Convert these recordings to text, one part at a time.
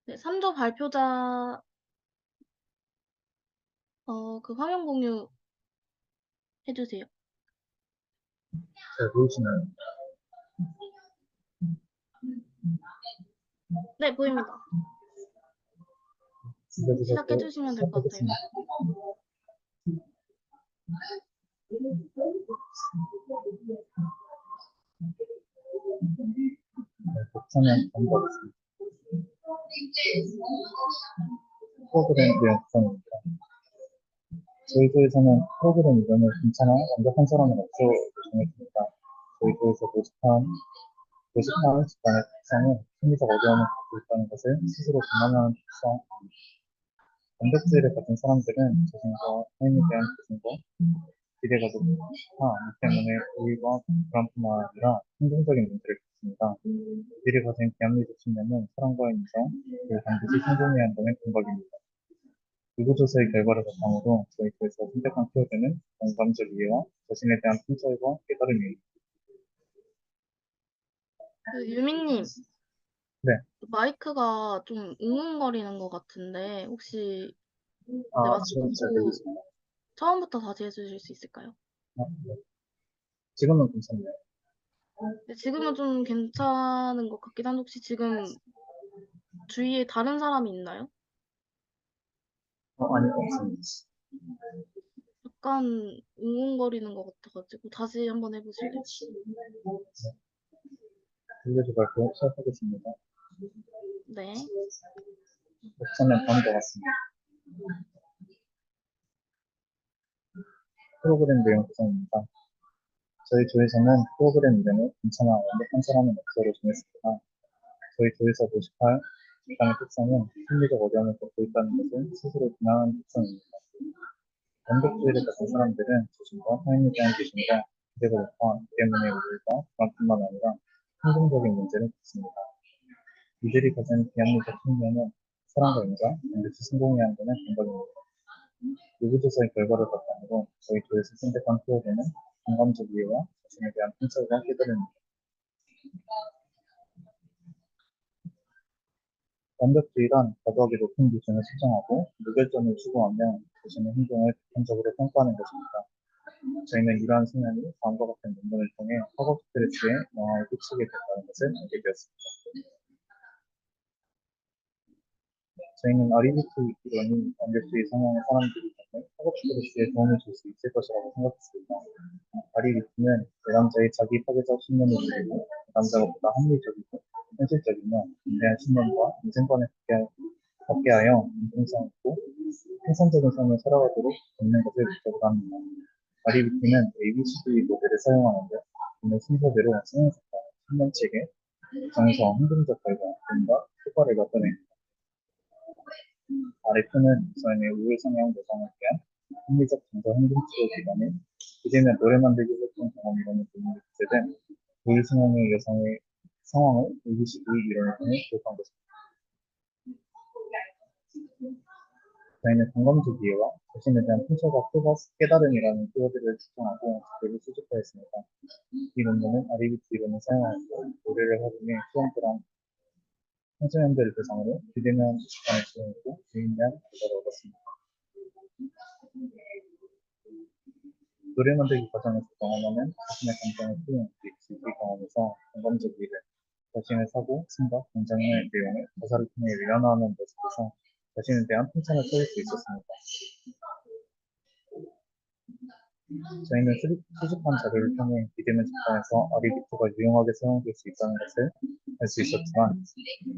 네, 3조 발표자 그 화면 공유 해주세요. 잘 보이시나요? 네, 보입니다. 시작해 준비되셨고 주시면 될 것 같아요. 시작하겠습니다. 네, 복사는 반복하겠습니다. 프로그램 내용 구성입니다. 저희 조에서는 프로그램 이름을 괜찮아 완벽한 사람은 없어 정했습니다. 저희 조에서 모집한 집단의 특성은 심리적 어려움을 갖고 있다는 것을 스스로 비난하는 특성, 완벽주의를 가진 사람들은 자신과 삶에 대한 기준과 기대가 높아 이 때문에 우울과 불안뿐만 아니라 행동적인 문제를 겪습니다. 이들이 가진 비합리적 신념은 사람과의 인정, 그리고 반드시 성공해야 한다는 생각입니다. 누구조사의 결과를 바탕으로 저희 교에서 선택한 키워드는 공감적 이해와 자신에 대한 통찰과 깨달음입니다. 유민님, 네, 마이크가 좀 웅웅거리는 것 같은데 혹시 네, 마스크 지금 잘 쓰고 들리시나요? 처음부터 다시 해주실 수 있을까요? 네. 지금은 괜찮나요? 네, 지금은 좀 괜찮은 것 같긴 한데 혹시 지금 주위에 다른 사람이 있나요? 아니, 없습니다. 약간 웅웅거리는 것 같아가지고 다시 한번 해보실래요? 들려주 발표 시작하겠습니다. 네. 옵션은 다음과 같습니다. 프로그램 내용 구성입니다. 저희 조에서는 프로그램 이름을 괜찮아 완벽한 사람은 없어로 정했습니다. 저희 조에서 모집할 집단의 특성은 심리적 어려움을 겪고 있다는 것을 스스로 비난하는 특성입니다. 완벽주의를 가진 사람들은 자신과 삶에 대한 기준과 기대가 높아 이 때문에 우울과 불안뿐만 아니라 행동적인 문제를 겪습니다. 이들이 가진 비합리적 신념은 사랑과 인정, 반드시 성공해야 한다는 생각입니다. 요구조사의 결과를 바탕으로 저희 조에서 선택한 키워드는 공감적 이해와 자신에 대한 통찰과 깨달음입니다. 완벽주의란 과도하게 높은 기준을 설정하고 무결점을 추구하며 자신의 행동을 객관적으로 평가하는 것입니다. 저희는 이러한 성향이 다음과 같은 논문을 통해 학업 스트레스에 영향을 끼치게 된다는 것을 알게 되었습니다. 저희는 아리비트 이론이 완벽주의 성향의 사람들이 겪는 학업 스트레스에 도움을 줄 수 있을 것이라고 생각했습니다. 아리비트는 내담자의 자기 파괴적 신념을 줄이고 내담자가 보다 합리적이고 현실적이며 인대한 신념과 인생관을 갖게 하여 인성성 있고 생산적인 삶을 살아가도록 돕는 것을 목적으로 합니다. 아리비티는 ABCD 모델을 사용하는데 이는 순서대로 성형습관, 신념체계, 정성, 행동적 결과 등과 효과를 나타냅니다. RF는 저희의 우회 성향 여성을 위한 심리적 정서 행동 치료 기관인 이제는 노래 만들기 활동 경험이라는 부문이 기재된 우회 성향의 여성의 상황을 ABCD 이론을 통해 기록한 것입니다. 저희는 공감적 이해와 자신에 대한 통찰과 깨달음이라는 키워드를 추정하고 자료를 수집하였습니다. 이 논문은 아리비트 이론을 사용하고 노래를 활용해 수험자랑 청소년들을 대상으로 비대면 집단을 지원했고 유의미한 결과를 얻었습니다. 노래 만들기 과정에서 경험하는 자신의 감정을 표현하기 지기 경험에서 공감적 이해, 자신의 사고, 생각, 굉장의 내용을 가사를 통해 위안화하는 모습에서 자신에 대한 칭찬을 찾을 수 있었습니다. 저희는 수집한 자료를 통해 비대면 집단에서 아리비트가 유용하게 사용될 수 있다는 것을 알 수 있었지만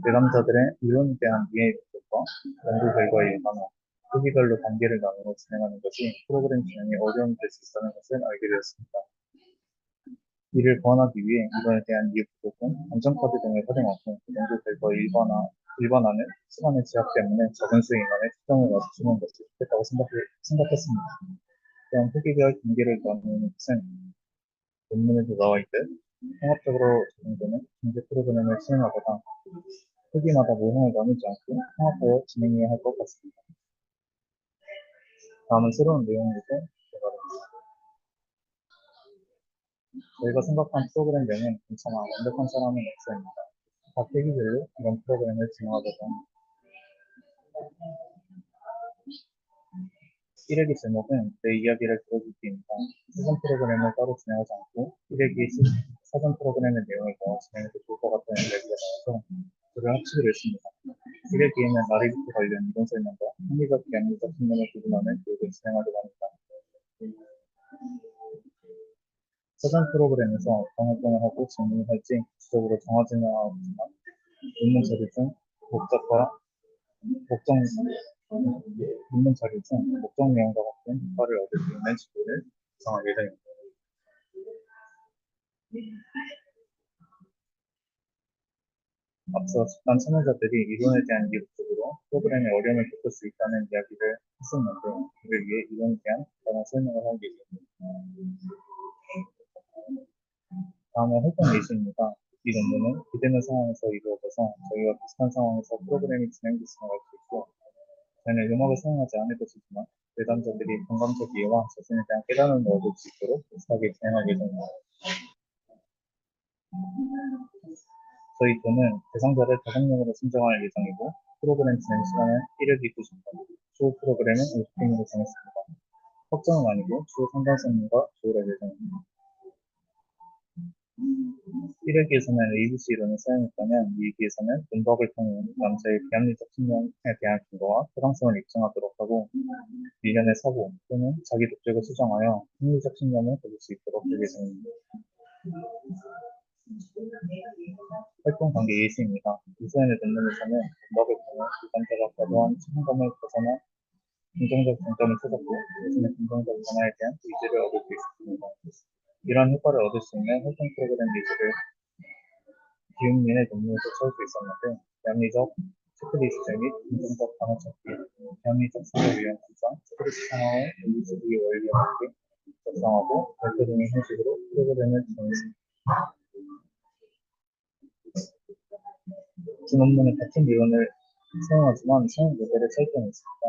내담자들의 이론에 대한 이해 부족과 연구 결과에 예반화, 후기별로 단계를 나누어 진행하는 것이 프로그램 진행에 어려움이 될 수 있다는 것을 알게 되었습니다. 이를 보완하기 위해 이론에 대한 이해 부족은 감정카드 등을 활용하고 연구 결과 일반화는 시간의 제약 때문에 적은 수 인원에 초점을 맞추는 것이 좋겠다고 생각했습니다. 또한 후기별 단계를 나누는 것은 논문에도 나와 있듯 통합적으로 적용되는 경제 프로그램을 시행하거나 후기마다 모형을 나누지 않고 통합하여 진행해야 할 것 같습니다. 다음은 새로운 내용부터 개발합니다. 저희가 생각한 프로그램명은 괜찮아 완벽한 사람은 없어입니다. 각 회기별로 이런 프로그램을 진행하려고 합니다. 1회기 제목은 내 이야기를 들어주기입니다. 사전 프로그램을 따로 진행하지 않고 1회기 사전 프로그램의 내용을 모아 진행해도 좋을 것 같다는 이야기가 나와서 둘을 합치기로 했습니다. 1회기에는 나리부터 관련 이론 설명과 합리적, 비합리적 신념을 구분하는 교육을 진행하려고 합니다. 사전 프로그램에서 어떤 활동을 하고 질문을 할지 구체적으로 정하지는 않았지만 문문 자료 중 목적, 문문 자료 중 목적 내용과 같은 효과를 얻을 수 있는 지표를 구성할 예정입니다. 앞서 집단 참여자들이 이론에 대한 이해 부족으로 프로그램에 어려움을 겪을 수 있다는 이야기를 했었는데 이를 위해 이론에 대한 간단한 설명을 할 예정입니다. 다음은 활동 예시입니다. 이 논문은 기대는 상황에서 이루어져서 저희와 비슷한 상황에서 프로그램이 진행됐음을 알 수 있고 저희는 음악을 사용하지 않을 것이지만 내담자들이 공감적 이해와 자신에 대한 깨달음을 얻을 수 있도록 비슷하게 진행할 예정입니다. 저희 또는 대상자를 5명으로 선정할 예정이고 프로그램 진행 시간은 1회기 90분, 주 프로그램은 50분으로 정했습니다. 확정은 아니고 주 상담선과 조율할 예정입니다. 1회기에서는 ABC 이론을 사용했다면 2회기에서는 문법을 통해 남자의 비합리적 신념에 대한 근거와 타당성을 입증하도록 하고 미련의 사고 또는 자기 독백을 수정하여 합리적 신념을 가질 수 있도록 할 예정입니다. 활동 관계 예시입니다. 이수연의 논문에서는 문법을 통해 유권자가 과도한 책임감을 벗어나 긍정적 장점을 찾았고 자신의 긍정적 변화에 대한 의지를 얻을 수 있습니다. 이러한 효과를 얻을 수 있는 활동 프로그램 예시를 기흥민의 논문에서 찾을 수 있었는데 비합리적 체크리스트 및 긍정적 단어 찾기, 비합리적 사고 유형 분석, 체크리스트 상황을 ABCD 원리와 함께 작성하고 발표 등의 형식으로 프로그램을 진행했습니다. 두 논문은 같은理論을 사용하지만 사용 모델의 차이점이 있습니다.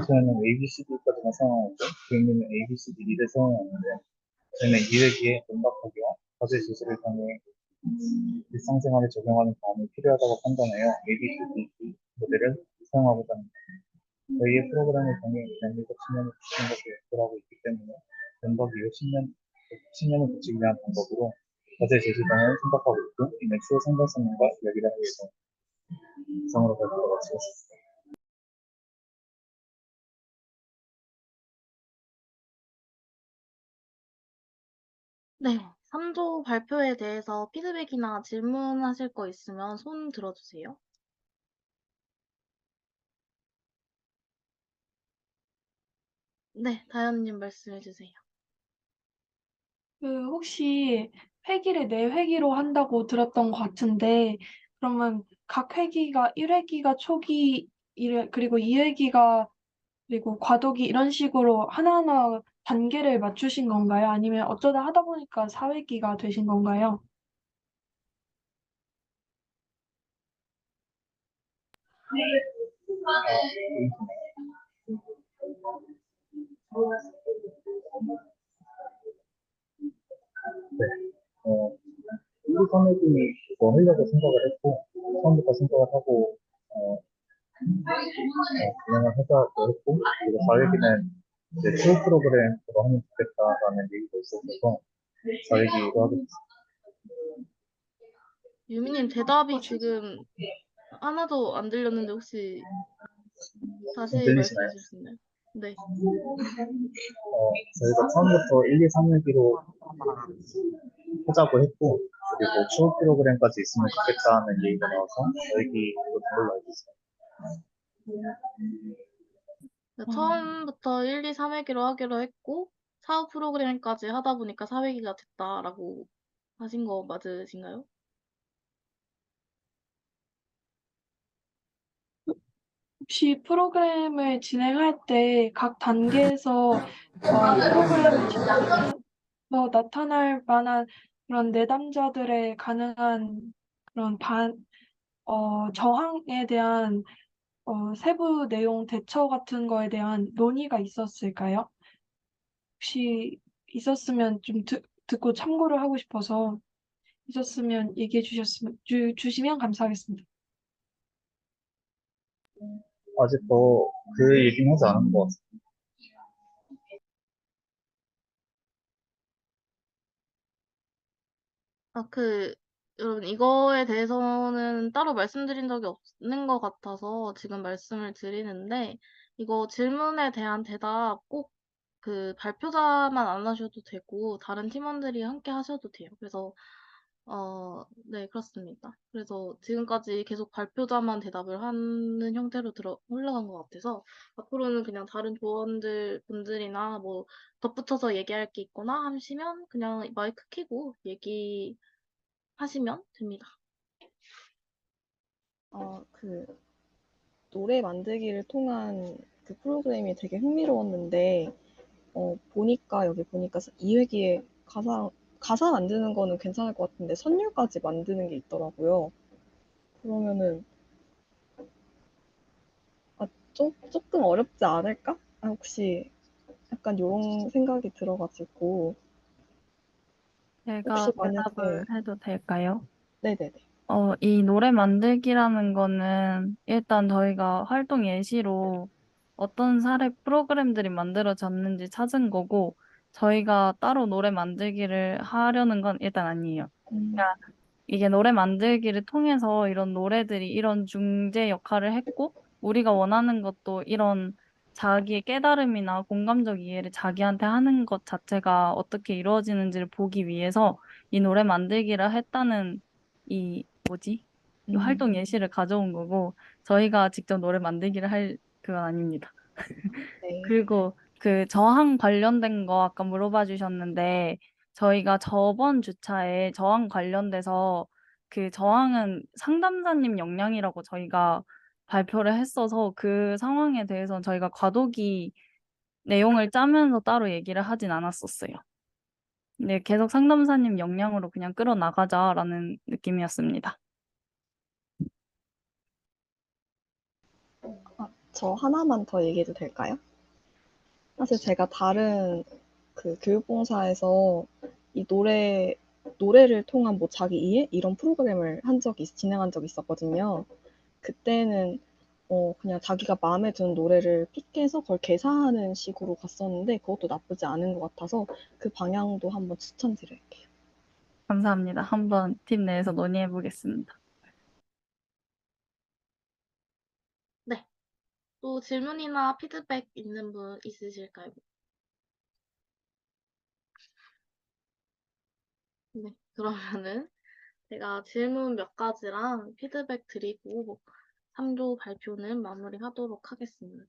이수연은 ABCD까지만 사용하고 기흥민은 ABCD2를 사용하는데 저희는 2회기에 문답하기와 과제 제시를 통해 일상생활에 적용하는 경험이 필요하다고 판단하여 ABCD 모델을 사용하고자 합니다. 저희의 프로그램을 통해 비합리적 신념을 붙이는 것을 목표로 하고 있기 때문에 문법 이후 신념을 붙이기 위한 방법으로 과제 제시 등을 생각하고 있고 이는 추후 상담선님과 이야기를 하기 위해서 이상으로 발표가 마치겠습니다. 네, 3조 발표에 대해서 피드백이나 질문하실 거 있으면 손 들어주세요. 네, 다현님 말씀해 주세요. 혹시 회기를 4회기로 한다고 들었던 것 같은데, 그러면 각 회기가 1회기가 초기, 그리고 2회기가, 그리고 과도기 이런 식으로 하나하나 단계를 맞추신 건가요? 아니면 어쩌다 하다 보니까 4회기가 되신 건가요? 네, 1, 2, 3회기 뭐 하려고 생각을 했고 처음부터 생각을 하고 진행을 해서 했고 그리고 4회기는 이제 추후 프로그램으로 하면 좋겠다라는 얘기가 있었어서 4회기로 하게 됐습니다. 유미님 대답이 지금 하나도 안 들렸는데 혹시 다시 들리시나요? 말씀해 주실 수 있나요? 네. 저희가 처음부터 1, 2, 3회기로 하자고 했고 그리고 추후 프로그램까지 있으면 좋겠다는 얘기가 나와서 4회기로 된 걸로 알고 있어요. 처음부터 1, 2, 3회기로 하기로 했고 사후 프로그램까지 하다 보니까 4회기가 됐다라고 하신 거 맞으신가요? 혹시 프로그램을 진행할 때 각 단계에서 프로그램을 진행해서 나타날 만한 그런 내담자들의 가능한 그런 저항에 대한 세부 내용 대처 같은 거에 대한 논의가 있었을까요? 혹시 있었으면 좀 듣고 참고를 하고 싶어서 있었으면 얘기해 주시면 감사하겠습니다. 아직 더 그 얘기는 하지 않은 것 같습니다. 여러분, 이거에 대해서는 따로 말씀드린 적이 없는 것 같아서 지금 말씀을 드리는데, 이거 질문에 대한 대답 꼭 발표자만 안 하셔도 되고, 다른 팀원들이 함께 하셔도 돼요. 그래서, 네, 그렇습니다. 그래서 지금까지 계속 발표자만 대답을 하는 형태로 흘러간 것 같아서, 앞으로는 그냥 다른 분들이나 뭐, 덧붙여서 얘기할 게 있거나 하시면 그냥 마이크 켜고 하시면 됩니다. 그 노래 만들기를 통한 그 프로그램이 되게 흥미로웠는데, 보니까 여기 보니까 2회기에 가사 만드는 거는 괜찮을 것 같은데 선율까지 만드는 게 있더라고요. 그러면은 조금 어렵지 않을까? 혹시 약간 요런 생각이 들어가지고 제가 혹시 만약에 대답을 해도 될까요? 네네네. 이 노래 만들기라는 거는 일단 저희가 활동 예시로 어떤 사례 프로그램들이 만들어졌는지 찾은 거고, 저희가 따로 노래 만들기를 하려는 건 일단 아니에요. 음, 그러니까 이게 노래 만들기를 통해서 이런 노래들이 이런 중재 역할을 했고, 우리가 원하는 것도 이런 자기의 깨달음이나 공감적 이해를 자기한테 하는 것 자체가 어떻게 이루어지는지를 보기 위해서 이 노래 만들기를 했다는 이 뭐지? 이 음, 활동 예시를 가져온 거고, 저희가 직접 노래 만들기를 할 그건 아닙니다. 네. 그리고 그 저항 관련된 거 아까 물어봐 주셨는데, 저희가 저번 주차에 저항 관련돼서 그 저항은 상담자님 역량이라고 저희가 발표를 했어서 그 상황에 대해서 저희가 과도기 내용을 짜면서 따로 얘기를 하진 않았었어요. 네, 계속 상담사님 역량으로 그냥 끌어나가자라는 느낌이었습니다. 저 하나만 더 얘기해도 될까요? 사실 제가 다른 그 교육봉사에서 이 노래를 통한 뭐 자기 이해 이런 프로그램을 진행한 적이 있었거든요. 그때는 그냥 자기가 마음에 드는 노래를 픽해서 그걸 개사하는 식으로 갔었는데 그것도 나쁘지 않은 것 같아서 그 방향도 한번 추천드릴게요. 감사합니다. 한번 팀 내에서 논의해 보겠습니다. 네. 또 질문이나 피드백 있는 분 있으실까요? 네. 그러면은 제가 질문 몇 가지랑 피드백 드리고 3조 발표는 마무리하도록 하겠습니다.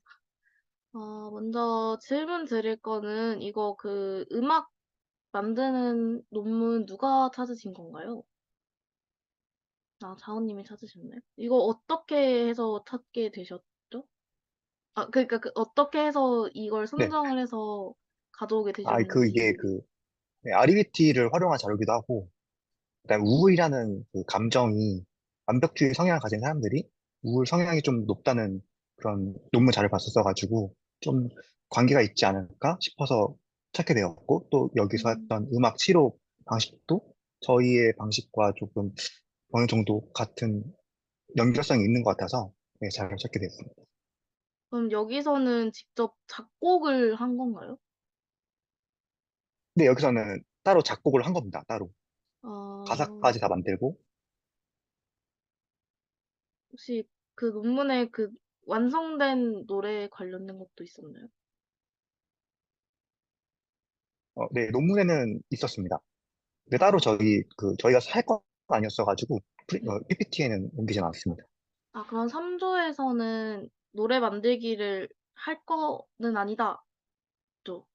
먼저 질문 드릴 거는 이거 음악 만드는 논문 누가 찾으신 건가요? 자원님이 찾으셨나요? 이거 어떻게 해서 찾게 되셨죠? 그러니까 어떻게 해서 이걸 네. 선정을 해서 가져오게 되셨는지. 이게 네, REBT를 활용한 자료기도 하고, 그다음에 우울이라는 그 감정이 완벽주의 성향을 가진 사람들이 우울 성향이 좀 높다는 그런 논문 자료를 봤었어가지고, 좀 관계가 있지 않을까 싶어서 찾게 되었고, 또 여기서 음, 했던 음악 치료 방식도 저희의 방식과 조금 어느 정도 같은 연결성이 있는 것 같아서 네, 잘 찾게 됐습니다. 그럼 여기서는 직접 작곡을 한 건가요? 근데 여기서는 따로 작곡을 한 겁니다. 따로. 어, 가사까지 다 만들고, 혹시 그 논문에 완성된 노래 관련된 것도 있었나요? 네, 논문에는 있었습니다. 근데 따로 아, 저희가 할 건 아니었어가지고, 네. PPT에는 옮기진 않았습니다. 그럼 3조에서는 노래 만들기를 할 거는 아니다. 죠.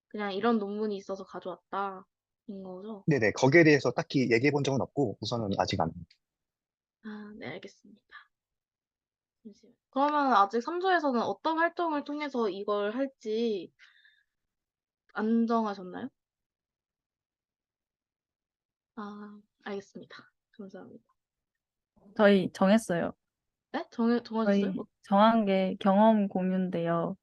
그냥 이런 논문이 있어서 가져왔다. 인 거죠? 네네, 거기에 대해서 딱히 얘기해 본 적은 없고, 우선은 아직 안. 네, 알겠습니다. 잠시만요. 그러면 아직 3조에서는 어떤 활동을 통해서 이걸 할지 안 정하셨나요? 알겠습니다. 감사합니다. 저희 정했어요. 네? 정하셨어요? 저희 정한 게 경험 공유인데요.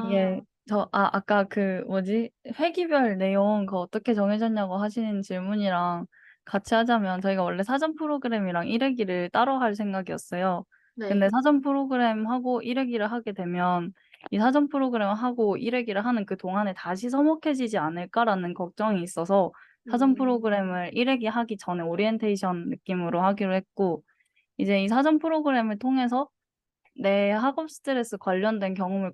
이게 아, 아까 그 뭐지? 회기별 내용 그거 어떻게 정해졌냐고 하시는 질문이랑 같이 하자면 저희가 원래 사전 프로그램이랑 1회기를 따로 할 생각이었어요. 근데 네. 사전 프로그램 하고 1회기를 하게 되면 이 사전 프로그램 하고 1회기를 하는 그 동안에 다시 서먹해지지 않을까라는 걱정이 있어서 사전 음. 프로그램을 1회기 하기 전에 오리엔테이션 느낌으로 하기로 했고, 이제 이 사전 프로그램을 통해서 내 학업 스트레스 관련된 경험을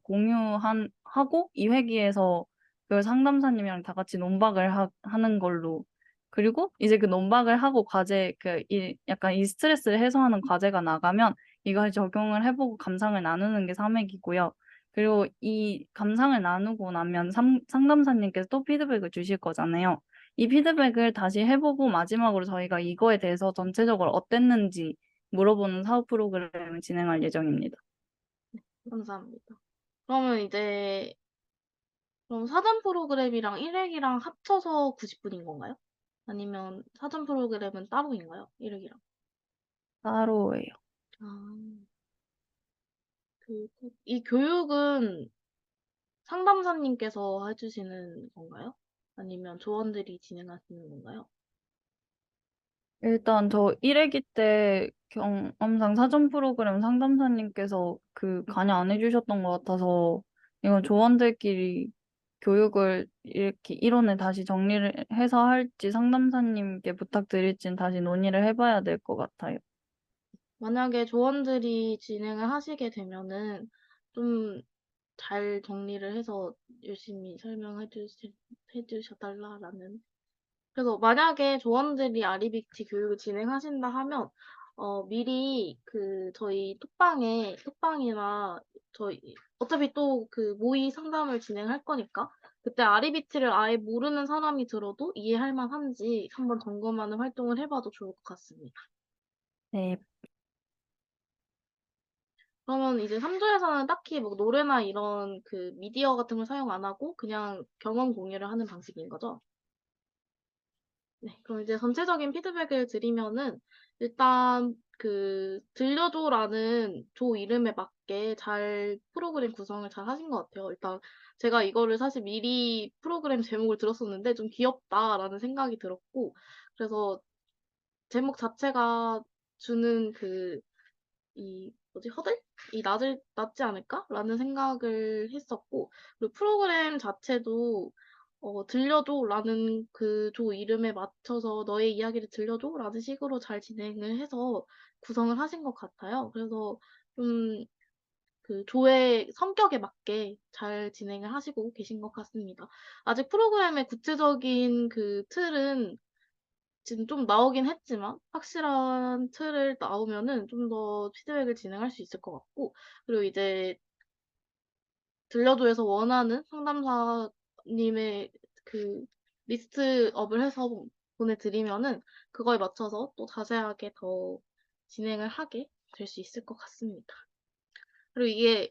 하고 2회기에서 그 상담사님이랑 다 같이 논박을 하는 걸로. 그리고 이제 그 논박을 하고 약간 이 스트레스를 해소하는 과제가 나가면 이걸 적용을 해보고 감상을 나누는 게 3회기고요. 그리고 이 감상을 나누고 나면 상담사님께서 또 피드백을 주실 거잖아요. 이 피드백을 다시 해보고 마지막으로 저희가 이거에 대해서 전체적으로 어땠는지 물어보는 사업 프로그램을 진행할 예정입니다. 감사합니다. 그러면 이제 그럼 사전 프로그램이랑 1회기랑 합쳐서 90분인 건가요? 아니면 사전 프로그램은 따로인가요? 1회기랑. 따로예요. 아, 이 교육은 상담사님께서 해주시는 건가요? 아니면 조원들이 진행하시는 건가요? 일단 저 1회기 때 경험상 사전 프로그램 상담사님께서 관여 안 해주셨던 것 같아서 이건 조원들끼리 교육을 이렇게 이론을 다시 정리를 해서 할지 상담사님께 부탁드릴지는 다시 논의를 해봐야 될 것 같아요. 만약에 조원들이 진행을 하시게 되면은 좀 잘 정리를 해서 열심히 해주셔달라라는. 그래서 만약에 조원들이 아리비티 교육을 진행하신다 하면, 미리 저희 톡방이나 저희, 어차피 또 모의 상담을 진행할 거니까, 그때 아리비티를 아예 모르는 사람이 들어도 이해할 만한지 한번 점검하는 활동을 해봐도 좋을 것 같습니다. 네, 그러면 이제 3조에서는 딱히 뭐 노래나 이런 미디어 같은 걸 사용 안 하고 그냥 경험 공유를 하는 방식인 거죠? 네, 그럼 이제 전체적인 피드백을 드리면은 일단 들려줘라는 조 이름에 맞게 잘 프로그램 구성을 잘 하신 것 같아요. 일단 제가 이거를 사실 미리 프로그램 제목을 들었었는데 좀 귀엽다라는 생각이 들었고, 그래서 제목 자체가 주는 허들이 낮지 않을까라는 생각을 했었고, 그리고 프로그램 자체도 들려줘라는 조 이름에 맞춰서 너의 이야기를 들려줘라는 식으로 잘 진행을 해서 구성을 하신 것 같아요. 그래서 좀 조의 성격에 맞게 잘 진행을 하시고 계신 것 같습니다. 아직 프로그램의 구체적인 틀은 지금 좀 나오긴 했지만 확실한 틀을 나오면은 좀 더 피드백을 진행할 수 있을 것 같고, 그리고 이제 들려줘에서 원하는 상담사님의 리스트업을 해서 보내드리면은 그거에 맞춰서 또 자세하게 더 진행을 하게 될 수 있을 것 같습니다. 그리고 이게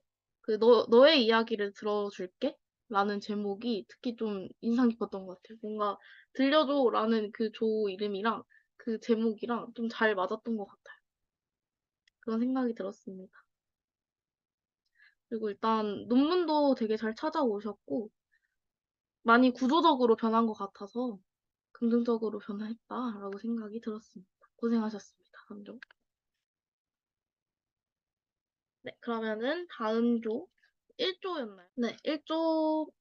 너의 이야기를 들어줄게 라는 제목이 특히 좀 인상 깊었던 것 같아요. 뭔가 들려줘라는 조 이름이랑 제목이랑 좀 잘 맞았던 것 같아요. 그런 생각이 들었습니다. 그리고 일단 논문도 되게 잘 찾아오셨고 많이 구조적으로 변한 것 같아서 긍정적으로 변화했다라고 생각이 들었습니다. 고생하셨습니다. 3조. 네, 그러면은 다음 조 1조였나요? 네, 1조.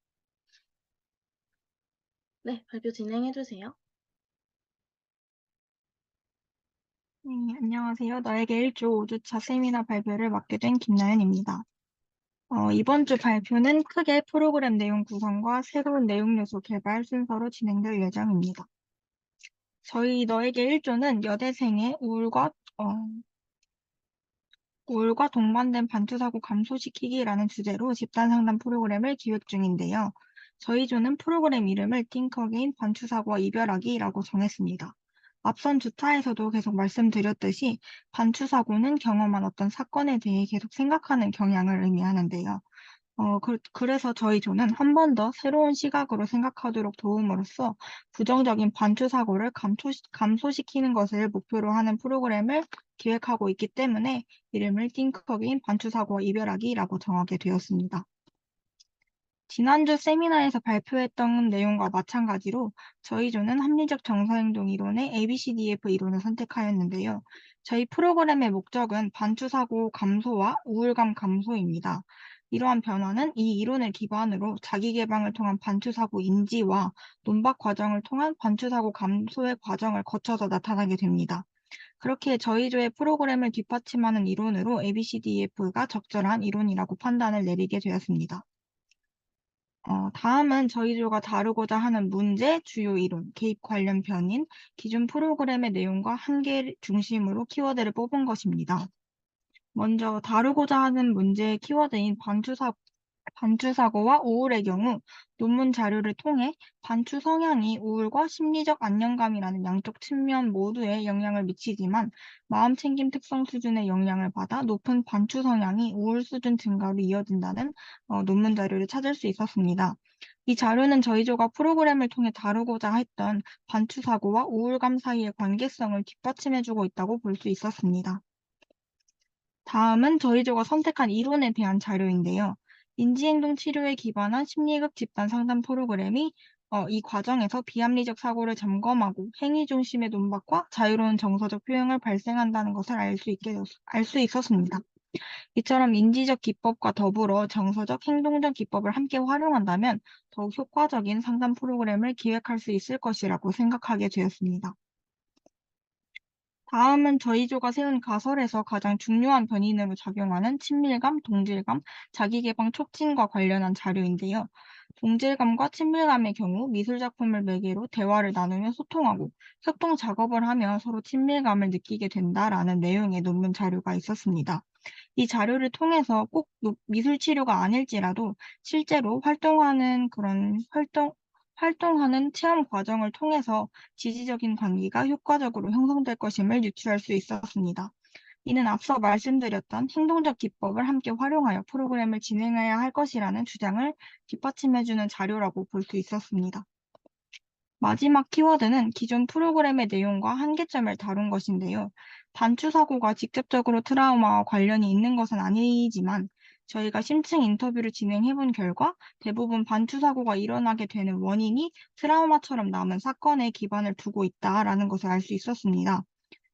네, 발표 진행해주세요. 네, 안녕하세요. 너에게 1조 5주차 세미나 발표를 맡게 된 김나연입니다. 이번 주 발표는 크게 프로그램 내용 구성과 새로운 내용 요소 개발 순서로 진행될 예정입니다. 저희 너에게 1조는 여대생의 우울과 동반된 반투사고 감소시키기라는 주제로 집단 상담 프로그램을 기획 중인데요. 저희 조는 프로그램 이름을 Think Again 반투사고와 이별하기라고 정했습니다. 앞선 주차에서도 계속 말씀드렸듯이 반투사고는 경험한 어떤 사건에 대해 계속 생각하는 경향을 의미하는데요. 그래서 저희 조는 한 번 더 새로운 시각으로 생각하도록 도움으로써 부정적인 반투 사고를 감소시키는 것을 목표로 하는 프로그램을 기획하고 있기 때문에 이름을 Think Again 반투 사고와 이별하기라고 정하게 되었습니다. 지난주 세미나에서 발표했던 내용과 마찬가지로 저희 조는 합리적 정서행동 이론의 ABCDF 이론을 선택하였는데요. 저희 프로그램의 목적은 반투사고 감소와 우울감 감소입니다. 이러한 변화는 이 이론을 기반으로 자기 개방을 통한 반추사고 인지와 논박 과정을 통한 반추사고 감소의 과정을 거쳐서 나타나게 됩니다. 그렇게 저희 조의 프로그램을 뒷받침하는 이론으로 ABCDEF가 적절한 이론이라고 판단을 내리게 되었습니다. 다음은 저희 조가 다루고자 하는 문제, 주요 이론, 개입 관련 변인, 기존 프로그램의 내용과 한계 중심으로 키워드를 뽑은 것입니다. 먼저 다루고자 하는 문제의 키워드인 반추사고와 우울의 경우 논문 자료를 통해 반추 성향이 우울과 심리적 안정감이라는 양쪽 측면 모두에 영향을 미치지만 마음 챙김 특성 수준의 영향을 받아 높은 반추 성향이 우울 수준 증가로 이어진다는 논문 자료를 찾을 수 있었습니다. 이 자료는 저희 조가 프로그램을 통해 다루고자 했던 반추사고와 우울감 사이의 관계성을 뒷받침해주고 있다고 볼 수 있었습니다. 다음은 저희 조가 선택한 이론에 대한 자료인데요. 인지행동 치료에 기반한 심리극 집단 상담 프로그램이 이 과정에서 비합리적 사고를 점검하고 행위 중심의 논박과 자유로운 정서적 표현을 발생한다는 것을 알 수 있었습니다. 이처럼 인지적 기법과 더불어 정서적, 행동적 기법을 함께 활용한다면 더욱 효과적인 상담 프로그램을 기획할 수 있을 것이라고 생각하게 되었습니다. 다음은 저희 조가 세운 가설에서 가장 중요한 변인으로 작용하는 친밀감, 동질감, 자기개방 촉진과 관련한 자료인데요. 동질감과 친밀감의 경우 미술작품을 매개로 대화를 나누며 소통하고 협동 작업을 하며 서로 친밀감을 느끼게 된다라는 내용의 논문 자료가 있었습니다. 이 자료를 통해서 꼭 미술 치료가 아닐지라도 실제로 활동하는 체험 과정을 통해서 지지적인 관계가 효과적으로 형성될 것임을 유추할 수 있었습니다. 이는 앞서 말씀드렸던 행동적 기법을 함께 활용하여 프로그램을 진행해야 할 것이라는 주장을 뒷받침해주는 자료라고 볼 수 있었습니다. 마지막 키워드는 기존 프로그램의 내용과 한계점을 다룬 것인데요. 반추사고가 직접적으로 트라우마와 관련이 있는 것은 아니지만 저희가 심층 인터뷰를 진행해본 결과 대부분 반추사고가 일어나게 되는 원인이 트라우마처럼 남은 사건에 기반을 두고 있다라는 것을 알 수 있었습니다.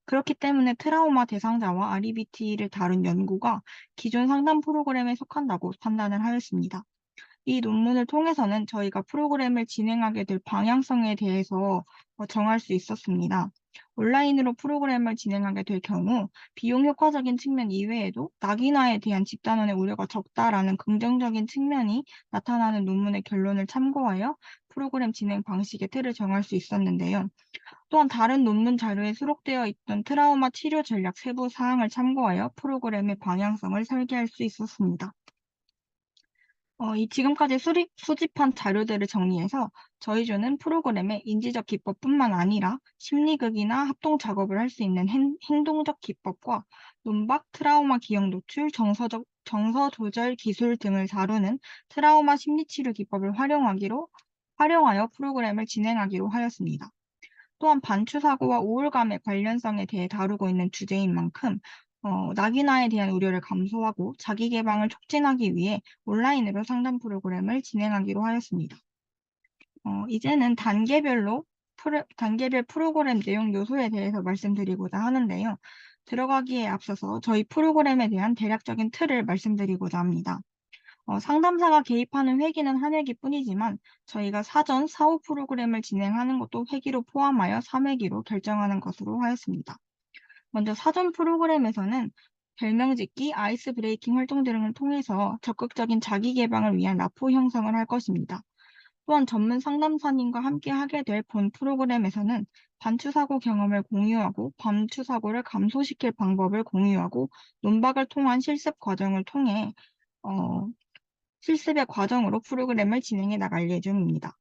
그렇기 때문에 트라우마 대상자와 REBT를 다룬 연구가 기존 상담 프로그램에 속한다고 판단을 하였습니다. 이 논문을 통해서는 저희가 프로그램을 진행하게 될 방향성에 대해서 정할 수 있었습니다. 온라인으로 프로그램을 진행하게 될 경우 비용 효과적인 측면 이외에도 낙인화에 대한 집단원의 우려가 적다라는 긍정적인 측면이 나타나는 논문의 결론을 참고하여 프로그램 진행 방식의 틀을 정할 수 있었는데요. 또한 다른 논문 자료에 수록되어 있던 트라우마 치료 전략 세부 사항을 참고하여 프로그램의 방향성을 설계할 수 있었습니다. 이 지금까지 수집한 자료들을 정리해서 저희 조는 프로그램에 인지적 기법뿐만 아니라 심리극이나 합동 작업을 할 수 있는 행동적 기법과 논박, 트라우마 기억 노출, 정서 조절 기술 등을 다루는 트라우마 심리치료 기법을 활용하여 프로그램을 진행하기로 하였습니다. 또한 반추사고와 우울감의 관련성에 대해 다루고 있는 주제인 만큼 낙인화에 대한 우려를 감소하고 자기 개방을 촉진하기 위해 온라인으로 상담 프로그램을 진행하기로 하였습니다. 이제는 단계별 프로그램 내용 요소에 대해서 말씀드리고자 하는데요. 들어가기에 앞서서 저희 프로그램에 대한 대략적인 틀을 말씀드리고자 합니다. 상담사가 개입하는 회기는 한 회기뿐이지만 저희가 사전 사후 프로그램을 진행하는 것도 회기로 포함하여 3회기로 결정하는 것으로 하였습니다. 먼저 사전 프로그램에서는 별명짓기, 아이스 브레이킹 활동 등을 통해서 적극적인 자기 개방을 위한 라포 형성을 할 것입니다. 또한 전문 상담사님과 함께 하게 될 본 프로그램에서는 반추사고 경험을 공유하고 반추사고를 감소시킬 방법을 공유하고 논박을 통한 실습 과정을 통해 실습의 과정으로 프로그램을 진행해 나갈 예정입니다.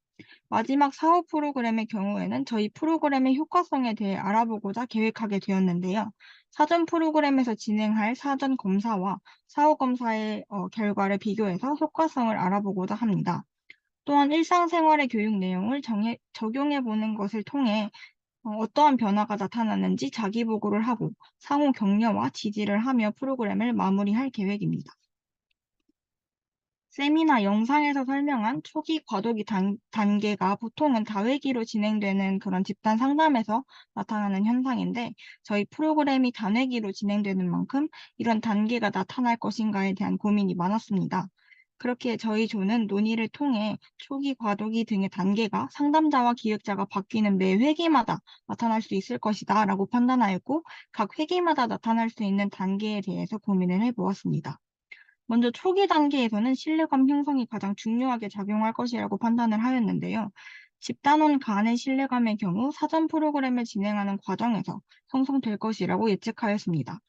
마지막 사후 프로그램의 경우에는 저희 프로그램의 효과성에 대해 알아보고자 계획하게 되었는데요. 사전 프로그램에서 진행할 사전 검사와 사후 검사의 결과를 비교해서 효과성을 알아보고자 합니다. 또한 일상생활의 교육 내용을 적용해 보는 것을 통해 어떠한 변화가 나타났는지 자기보고를 하고 상호 격려와 지지를 하며 프로그램을 마무리할 계획입니다. 세미나 영상에서 설명한 초기 과도기 단계가 보통은 다회기로 진행되는 그런 집단 상담에서 나타나는 현상인데 저희 프로그램이 단회기로 진행되는 만큼 이런 단계가 나타날 것인가에 대한 고민이 많았습니다. 그렇게 저희 조는 논의를 통해 초기, 과도기 등의 단계가 상담자와 기획자가 바뀌는 매 회기마다 나타날 수 있을 것이다 라고 판단하였고, 각 회기마다 나타날 수 있는 단계에 대해서 고민을 해보았습니다. 먼저 초기 단계에서는 신뢰감 형성이 가장 중요하게 작용할 것이라고 판단을 하였는데요. 집단원 간의 신뢰감의 경우 사전 프로그램을 진행하는 과정에서 형성될 것이라고 예측하였습니다.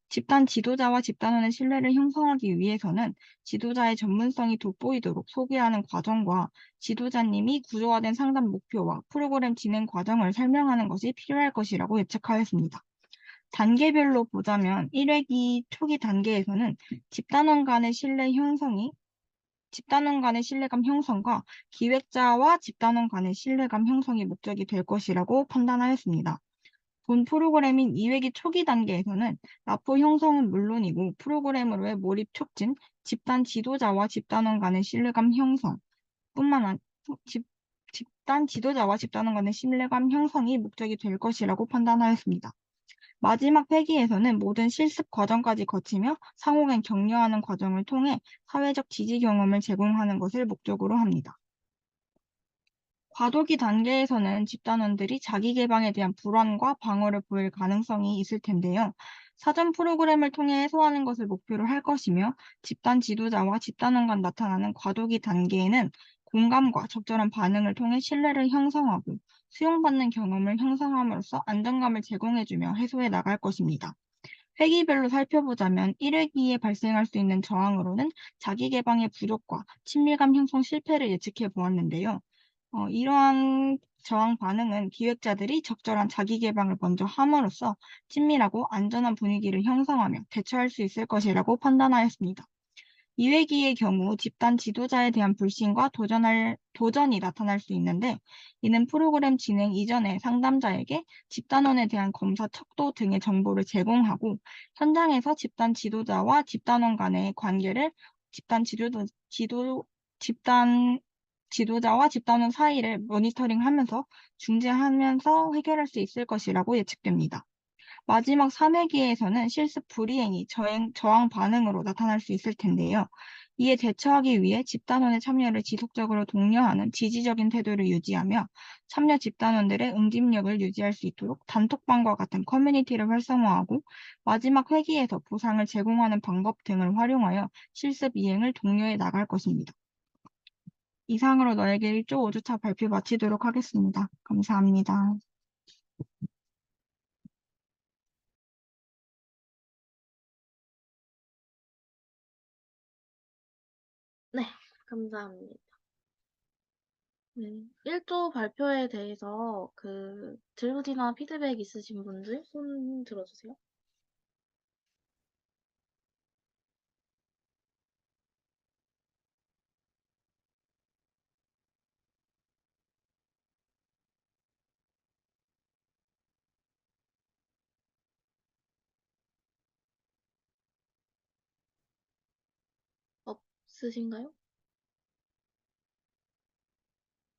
집단 지도자와 집단원의 신뢰를 형성하기 위해서는 지도자의 전문성이 돋보이도록 소개하는 과정과 지도자님이 구조화된 상담 목표와 프로그램 진행 과정을 설명하는 것이 필요할 것이라고 예측하였습니다. 단계별로 보자면 1회기 초기 단계에서는 집단원 간의 신뢰감 형성과 기획자와 집단원 간의 신뢰감 형성이 목적이 될 것이라고 판단하였습니다. 본 프로그램인 2회기 초기 단계에서는 라포 형성은 물론이고 프로그램으로의 몰입 촉진, 집단 지도자와 집단원 간의 신뢰감 형성, 뿐만 아니라 집단 지도자와 집단원 간의 신뢰감 형성이 목적이 될 것이라고 판단하였습니다. 마지막 회기에서는 모든 실습 과정까지 거치며 상호간 격려하는 과정을 통해 사회적 지지 경험을 제공하는 것을 목적으로 합니다. 과도기 단계에서는 집단원들이 자기 개방에 대한 불안과 방어를 보일 가능성이 있을 텐데요. 사전 프로그램을 통해 해소하는 것을 목표로 할 것이며, 집단 지도자와 집단원 간 나타나는 과도기 단계에는 공감과 적절한 반응을 통해 신뢰를 형성하고 수용받는 경험을 형성함으로써 안정감을 제공해주며 해소해 나갈 것입니다. 회기별로 살펴보자면 1회기에 발생할 수 있는 저항으로는 자기 개방의 부족과 친밀감 형성 실패를 예측해 보았는데요. 이러한 저항 반응은 기획자들이 적절한 자기 개방을 먼저 함으로써 친밀하고 안전한 분위기를 형성하며 대처할 수 있을 것이라고 판단하였습니다. 2회기의 경우 집단 지도자에 대한 불신과 도전이 나타날 수 있는데, 이는 프로그램 진행 이전에 상담자에게 집단원에 대한 검사 척도 등의 정보를 제공하고, 현장에서 집단 지도자와 집단원 간의 관계를 집단 지도자와 집단원 사이를 모니터링하면서 중재하면서 해결할 수 있을 것이라고 예측됩니다. 마지막 3회기에서는 실습 불이행이 저항 반응으로 나타날 수 있을 텐데요. 이에 대처하기 위해 집단원의 참여를 지속적으로 독려하는 지지적인 태도를 유지하며 참여 집단원들의 응집력을 유지할 수 있도록 단톡방과 같은 커뮤니티를 활성화하고, 마지막 회기에서 보상을 제공하는 방법 등을 활용하여 실습 이행을 독려해 나갈 것입니다. 이상으로 너에게 1조 5주차 발표 마치도록 하겠습니다. 감사합니다. 네, 감사합니다. 네, 1조 발표에 대해서 질문이나 피드백 있으신 분들 손 들어주세요. 없으신가요?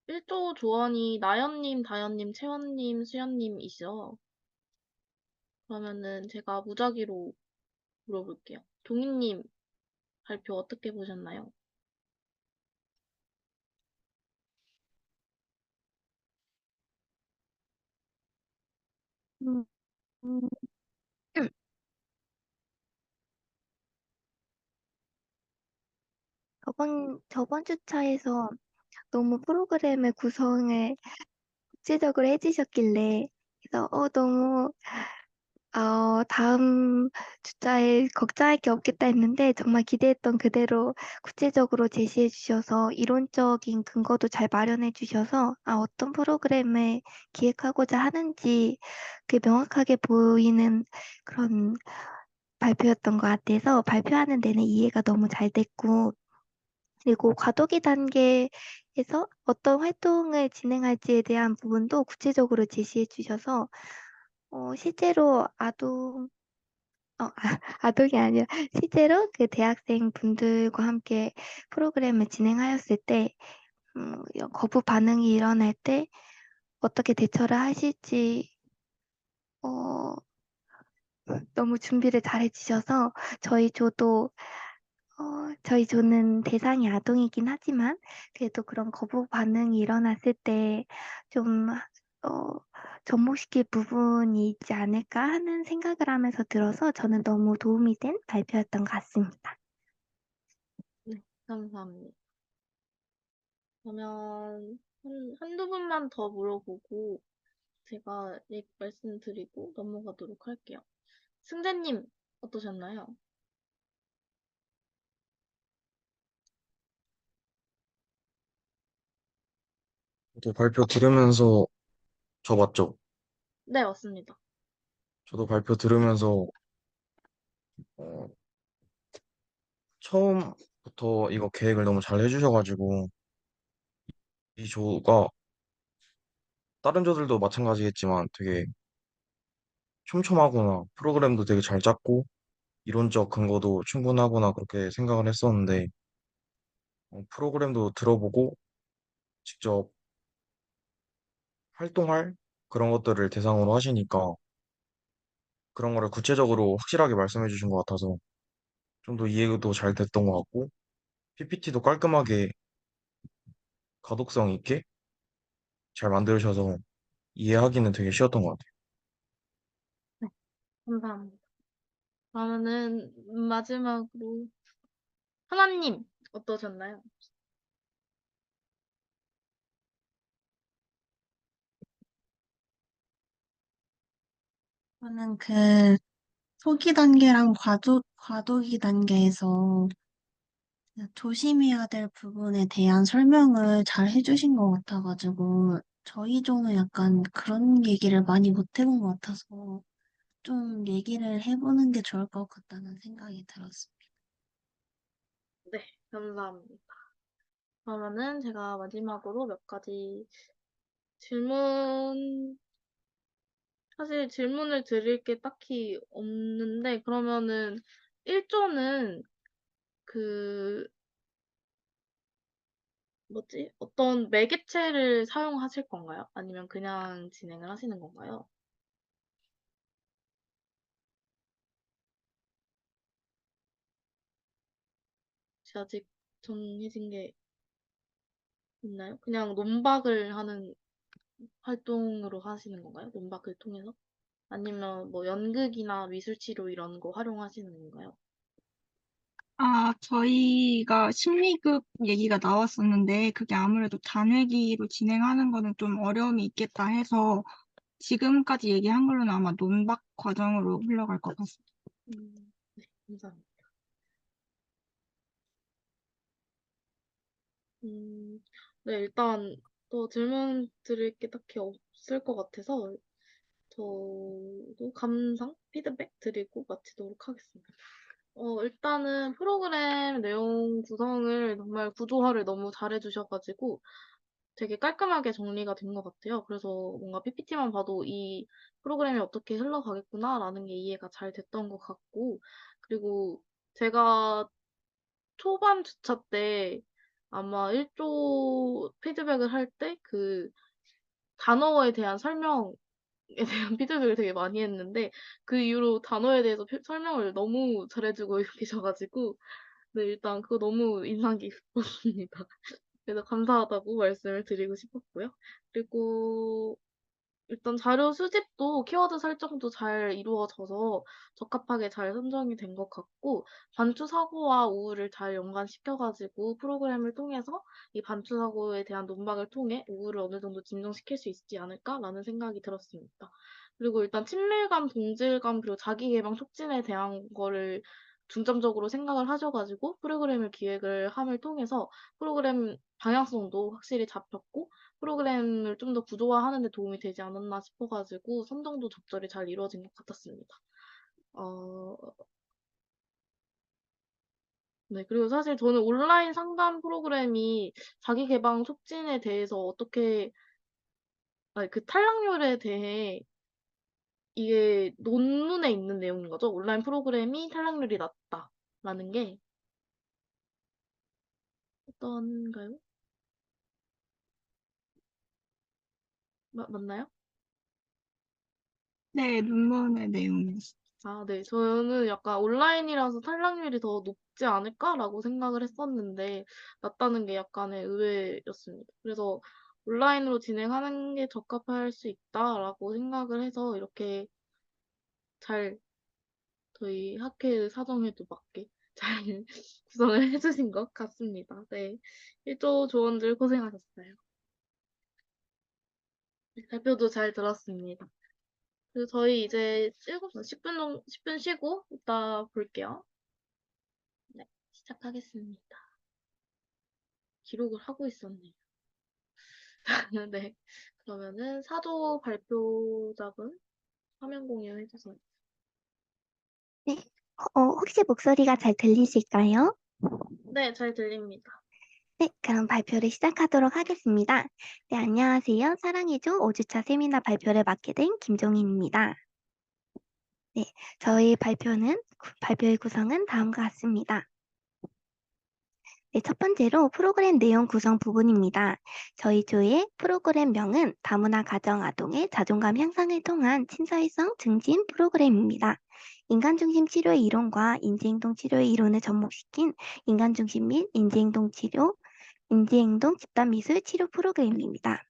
1조 조언이 나연님, 다연님, 채원님, 수연님이시죠? 그러면은 제가 무작위로 물어볼게요. 종이님 발표 어떻게 보셨나요? 음, 음, 저번 주차에서 너무 프로그램의 구성을 구체적으로 해주셨길래, 그래서, 너무, 다음 주차에 걱정할 게 없겠다 했는데, 정말 기대했던 그대로 구체적으로 제시해 주셔서, 이론적인 근거도 잘 마련해 주셔서, 어떤 프로그램을 기획하고자 하는지, 명확하게 보이는 그런 발표였던 것 같아서, 발표하는 데는 이해가 너무 잘 됐고, 그리고 과도기 단계에서 어떤 활동을 진행할지에 대한 부분도 구체적으로 제시해 주셔서 실제로 아동이 아니라 실제로 그 대학생 분들과 함께 프로그램을 진행하였을 때 거부 반응이 일어날 때 어떻게 대처를 하실지 어, 너무 준비를 잘 해주셔서 저희 조도 저희 조는 대상이 아동이긴 하지만 그래도 그런 거부 반응이 일어났을 때 좀 접목시킬 부분이 있지 않을까 하는 생각을 하면서 들어서 저는 너무 도움이 된 발표였던 것 같습니다. 네, 감사합니다. 그러면 한두 분만 더 물어보고 제가 말씀드리고 넘어가도록 할게요. 승재님, 어떠셨나요? 저도 발표 들으면서, 저 맞죠? 네, 맞습니다. 저도 발표 들으면서 어, 처음부터 이거 계획을 너무 잘 해주셔가지고 이 조가 다른 조들도 마찬가지겠지만 되게 촘촘하구나, 프로그램도 되게 잘 짰고 이론적 근거도 충분하구나 그렇게 생각을 했었는데 프로그램도 들어보고 직접 활동할 그런 것들을 대상으로 하시니까 그런 거를 구체적으로 확실하게 말씀해 주신 것 같아서 좀 더 이해도 잘 됐던 것 같고 PPT도 깔끔하게 가독성 있게 잘 만드셔서 이해하기는 되게 쉬웠던 것 같아요. 네, 감사합니다. 그러면은 마지막으로 하나님, 어떠셨나요? 저는 그 초기 단계랑 과도기 단계에서 조심해야 될 부분에 대한 설명을 잘 해주신 것 같아가지고, 저희 조는 약간 그런 얘기를 많이 못 해본 것 같아서, 좀 얘기를 해보는 게 좋을 것 같다는 생각이 들었습니다. 네, 감사합니다. 그러면은 제가 마지막으로 몇 가지 질문, 사실 질문을 드릴 게 딱히 없는데, 그러면은 1조는 그, 뭐지? 어떤 매개체를 사용하실 건가요? 아니면 그냥 진행을 하시는 건가요? 혹시 아직 정해진 게 있나요? 그냥 논박을 하는 활동으로 하시는 건가요? 논박을 통해서? 아니면 뭐 연극이나 미술치료 이런 거 활용하시는 건가요? 저희가 심리극 얘기가 나왔었는데, 그게 아무래도 단회기로 진행하는 거는 좀 어려움이 있겠다 해서, 지금까지 얘기한 걸로는 아마 논박 과정으로 흘러갈 것 같습니다. 네, 감사합니다. 음, 네, 일단 또 질문 드릴 게 딱히 없을 것 같아서 저도 감상, 피드백 드리고 마치도록 하겠습니다. 일단은 프로그램 내용 구성을 정말 구조화를 너무 잘해주셔가지고 되게 깔끔하게 정리가 된 것 같아요. 그래서 뭔가 PPT만 봐도 이 프로그램이 어떻게 흘러가겠구나라는 게 이해가 잘 됐던 것 같고, 그리고 제가 초반 주차 때 아마 1조 피드백을 할 때 그 단어에 대한 설명에 대한 피드백을 되게 많이 했는데 그 이후로 단어에 대해서 설명을 너무 잘해주고 계셔가지고 네, 일단 그거 너무 인상 깊었습니다. 그래서 감사하다고 말씀을 드리고 싶었고요. 그리고 일단 자료 수집도 키워드 설정도 잘 이루어져서 적합하게 잘 선정이 된 것 같고, 반추 사고와 우울을 잘 연관시켜가지고 프로그램을 통해서 이 반추 사고에 대한 논박을 통해 우울을 어느 정도 진정시킬 수 있지 않을까라는 생각이 들었습니다. 그리고 일단 친밀감, 동질감, 그리고 자기 개방 촉진에 대한 거를 중점적으로 생각을 하셔가지고 프로그램을 기획을 함을 통해서 프로그램 방향성도 확실히 잡혔고 프로그램을 좀 더 구조화하는 데 도움이 되지 않았나 싶어가지고 선정도 적절히 잘 이루어진 것 같았습니다. 어, 네. 그리고 사실 저는 온라인 상담 프로그램이 자기 개방 촉진에 대해서 어떻게, 아니, 그 탈락률에 대해 이게 논문에 있는 내용인 거죠. 온라인 프로그램이 탈락률이 낮다라는 게 어떤가요? 맞나요? 네, 논문의 내용이었습니다. 아, 네. 저는 약간 온라인이라서 탈락률이 더 높지 않을까라고 생각을 했었는데, 낮다는 게 약간의 의외였습니다. 그래서 온라인으로 진행하는 게 적합할 수 있다라고 생각을 해서 이렇게 잘 저희 학회 사정에도 맞게 잘 구성을 해주신 것 같습니다. 네. 1조 조원들 고생하셨어요. 발표도 잘 들었습니다. 그리고 저희 이제 10분 쉬고 이따 볼게요. 네, 시작하겠습니다. 기록을 하고 있었네요. 네. 그러면은 사조 발표작은 화면 공유해주세요. 네. 혹시 목소리가 잘 들리실까요? 네, 잘 들립니다. 네, 그럼 발표를 시작하도록 하겠습니다. 네, 안녕하세요. 사랑해줘 5주차 세미나 발표를 맡게 된 김종인입니다. 네, 저희 발표의 구성은 다음과 같습니다. 네, 첫 번째로 프로그램 내용 구성 부분입니다. 저희 조의 프로그램명은 다문화 가정 아동의 자존감 향상을 통한 친사회성 증진 프로그램입니다. 인간중심 치료의 이론과 인지행동 치료의 이론을 접목시킨 인간중심 및 인지행동 집단미술 치료 프로그램입니다.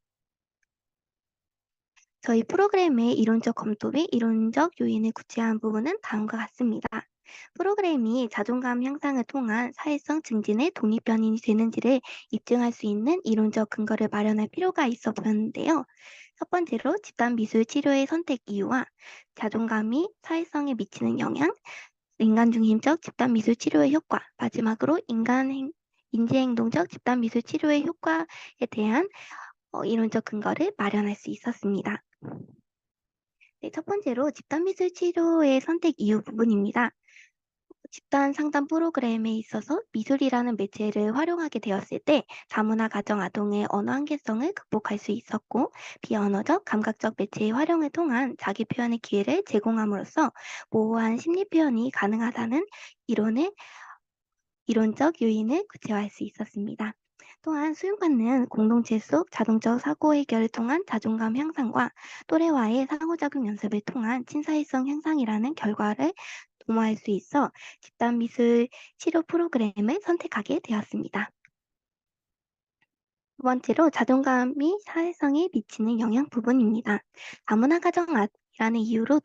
저희 프로그램의 이론적 검토 및 이론적 요인을 구체화한 부분은 다음과 같습니다. 프로그램이 자존감 향상을 통한 사회성 증진의 독립변인이 되는지를 입증할 수 있는 이론적 근거를 마련할 필요가 있어 보였는데요. 첫 번째로 집단 미술 치료의 선택 이유와 자존감이 사회성에 미치는 영향, 인간중심적 집단 미술 치료의 효과, 마지막으로 인지행동적 집단 미술 치료의 효과에 대한 이론적 근거를 마련할 수 있었습니다. 네, 첫 번째로 집단미술 치료의 선택 이유 부분입니다. 집단 상담 프로그램에 있어서 미술이라는 매체를 활용하게 되었을 때 다문화 가정 아동의 언어 한계성을 극복할 수 있었고 비언어적, 감각적 매체의 활용을 통한 자기 표현의 기회를 제공함으로써 모호한 심리 표현이 가능하다는 이론적 요인을 구체화할 수 있었습니다. 또한 수용받는 공동체 속 자동적 사고 해결을 통한 자존감 향상과 또래와의 상호작용 연습을 통한 친사회성 향상이라는 결과를 도모할 수 있어 집단 미술 치료 프로그램을 선택하게 되었습니다. 두 번째로 자존감이 사회성에 미치는 영향 부분입니다. 다문화 가정이라는 이유로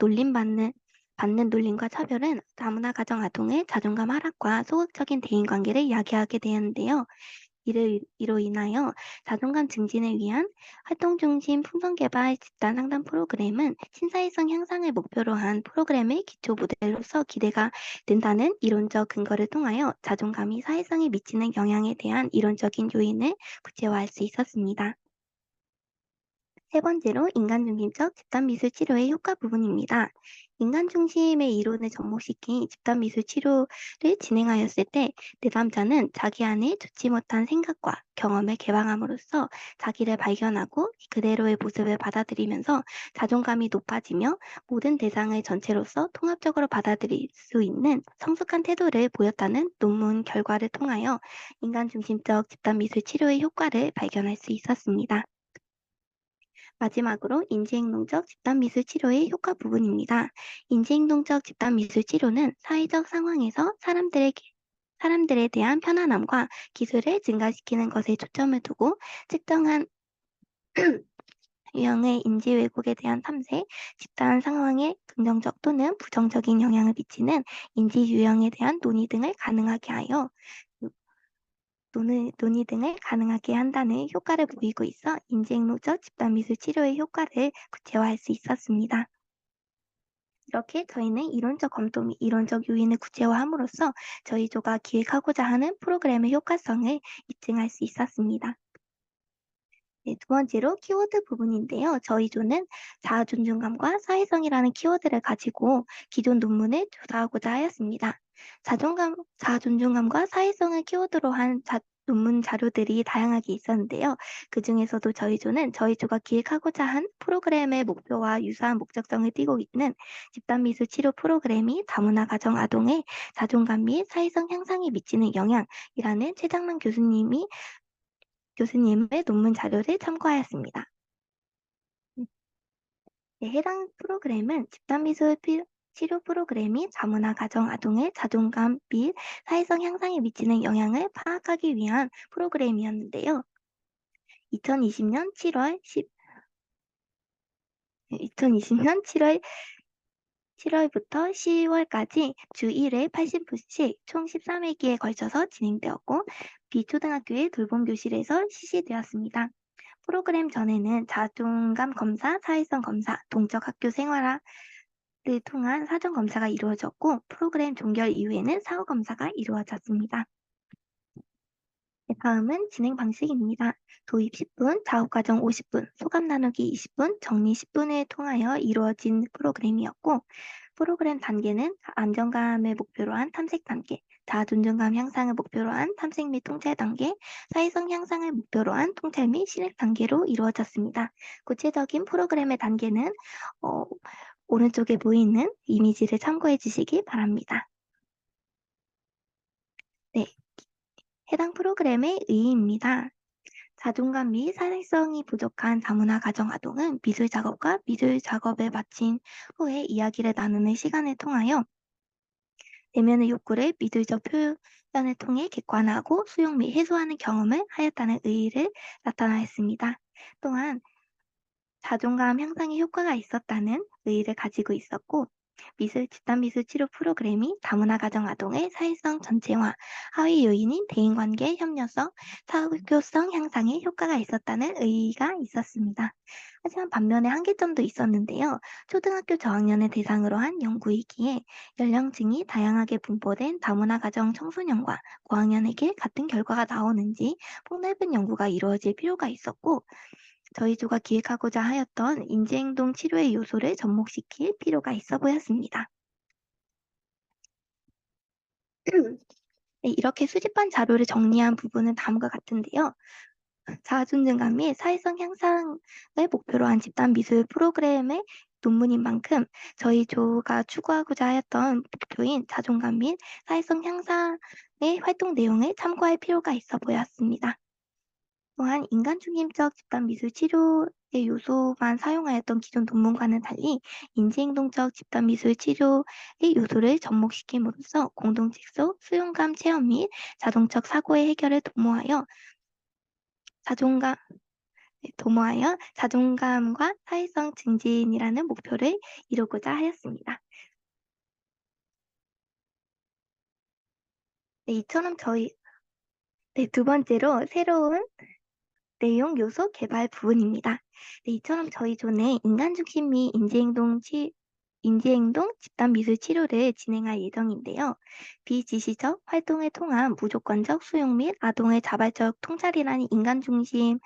받는 놀림과 차별은 다문화 가정 아동의 자존감 하락과 소극적인 대인관계를 야기하게 되는데요. 이로 인하여 자존감 증진을 위한 활동 중심 풍선 개발 집단 상담 프로그램은 신사회성 향상을 목표로 한 프로그램의 기초 모델로서 기대가 된다는 이론적 근거를 통하여 자존감이 사회성에 미치는 영향에 대한 이론적인 요인을 구체화할 수 있었습니다. 세 번째로 인간중심적 집단미술 치료의 효과 부분입니다. 인간중심의 이론을 접목시킨 집단미술 치료를 진행하였을 때 내담자는 자기 안에 좋지 못한 생각과 경험을 개방함으로써 자기를 발견하고 그대로의 모습을 받아들이면서 자존감이 높아지며 모든 대상을 전체로서 통합적으로 받아들일 수 있는 성숙한 태도를 보였다는 논문 결과를 통하여 인간중심적 집단미술 치료의 효과를 발견할 수 있었습니다. 마지막으로 인지행동적 집단미술 치료의 효과 부분입니다. 인지행동적 집단미술 치료는 사회적 상황에서 사람들에 대한 편안함과 기술을 증가시키는 것에 초점을 두고 특정한 유형의 인지 왜곡에 대한 탐색, 집단 상황에 긍정적 또는 부정적인 영향을 미치는 인지 유형에 대한 논의 등을 가능하게 한다는 효과를 보이고 있어 인지행동적 집단미술 치료의 효과를 구체화할 수 있었습니다. 이렇게 저희는 이론적 검토 및 이론적 요인을 구체화함으로써 저희 조가 기획하고자 하는 프로그램의 효과성을 입증할 수 있었습니다. 네, 두 번째로 키워드 부분인데요. 저희 조는 자아 존중감과 사회성이라는 키워드를 가지고 기존 논문을 조사하고자 하였습니다. 자아 존중감과 사회성을 키워드로 한 논문 자료들이 다양하게 있었는데요. 그 중에서도 저희 조는 저희 조가 기획하고자 한 프로그램의 목표와 유사한 목적성을 띠고 있는 집단미술 치료 프로그램이 다문화 가정 아동의 자존감 및 사회성 향상에 미치는 영향이라는 최장만 교수님의 논문 자료를 참고하였습니다. 네, 해당 프로그램은 치료 프로그램이 다문화 가정 아동의 자존감 및 사회성 향상에 미치는 영향을 파악하기 위한 프로그램이었는데요. 2020년 7월 2020년 7월부터 10월까지 주 1회 80분씩 총 13회기에 걸쳐서 진행되었고, 비초등학교의 돌봄교실에서 실시되었습니다. 프로그램 전에는 자존감 검사, 사회성 검사, 동적 학교 생활을 통한 사전 검사가 이루어졌고, 프로그램 종결 이후에는 사후 검사가 이루어졌습니다. 네, 다음은 진행 방식입니다. 도입 10분, 작업과정 50분, 소감 나누기 20분, 정리 10분을 통하여 이루어진 프로그램이었고, 프로그램 단계는 안정감을 목표로 한 탐색 단계, 자존감 향상을 목표로 한 탐색 및 통찰 단계, 사회성 향상을 목표로 한 통찰 및 실행 단계로 이루어졌습니다. 구체적인 프로그램의 단계는 오른쪽에 보이는 이미지를 참고해 주시기 바랍니다. 네, 해당 프로그램의 의의입니다. 자존감 및 사회성이 부족한 다문화 가정 아동은 미술 작업과 미술 작업을 마친 후에 이야기를 나누는 시간을 통하여 내면의 욕구를 미술적 표현을 통해 객관화하고 수용 및 해소하는 경험을 하였다는 의의를 나타나였습니다. 또한 자존감 향상에 효과가 있었다는 의의를 가지고 있었고, 집단 미술 치료 프로그램이 다문화 가정 아동의 사회성 전체화, 하위 요인인 대인관계 협력성, 사교성 향상에 효과가 있었다는 의의가 있었습니다. 하지만 반면에 한계점도 있었는데요. 초등학교 저학년을 대상으로 한 연구이기에 연령층이 다양하게 분포된 다문화 가정 청소년과 고학년에게 같은 결과가 나오는지 폭넓은 연구가 이루어질 필요가 있었고, 저희 조가 기획하고자 하였던 인지행동 치료의 요소를 접목시킬 필요가 있어 보였습니다. 네, 이렇게 수집한 자료를 정리한 부분은 다음과 같은데요. 자아존중감 및 사회성 향상을 목표로 한 집단 미술 프로그램의 논문인 만큼 저희 조가 추구하고자 하였던 목표인 자존감 및 사회성 향상의 활동 내용을 참고할 필요가 있어 보였습니다. 또한 인간 중심적 집단 미술 치료의 요소만 사용하였던 기존 논문과는 달리 인지행동적 집단 미술 치료의 요소를 접목시킴으로써 공동체 속 수용감 체험 및 자동적 사고의 해결을 도모하여 자존감과 사회성 증진이라는 목표를 이루고자 하였습니다. 네, 이처럼 두 번째로 새로운 내용 요소 개발 부분입니다. 네, 이처럼 저희 조는 인간 중심 및 인지행동 집단 미술 치료를 진행할 예정인데요. 비지시적 활동을 통한 무조건적 수용 및 아동의 자발적 통찰이라는 인간 중심적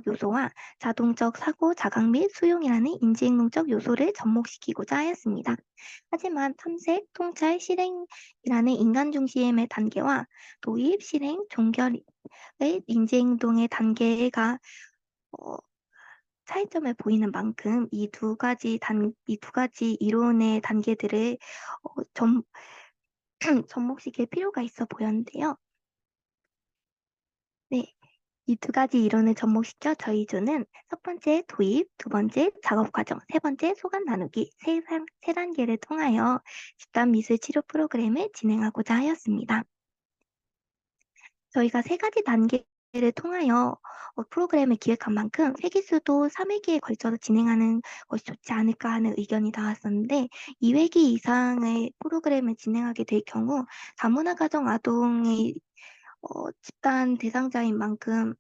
요소와 자동적 사고, 자각 및 수용이라는 인지행동적 요소를 접목시키고자 하였습니다. 하지만 탐색, 통찰, 실행이라는 인간 중심의 단계와 도입, 실행, 종결의 인지행동의 단계가 차이점을 보이는 만큼 이 두 가지 이론의 단계들을 접목시킬 필요가 있어 보였는데요. 네, 이 두 가지 이론을 접목시켜 저희 조는 첫 번째 도입, 두 번째 작업 과정, 세 번째 소감 나누기 세 단계를 통하여 집단 미술 치료 프로그램을 진행하고자 하였습니다. 저희가 세 가지 단계를 통하여 프로그램을 기획한 만큼 회기수도 3회기에 걸쳐서 진행하는 것이 좋지 않을까 하는 의견이 나왔었는데 2회기 이상의 프로그램을 진행하게 될 경우 다문화 가정 아동의 집단 대상자인 만큼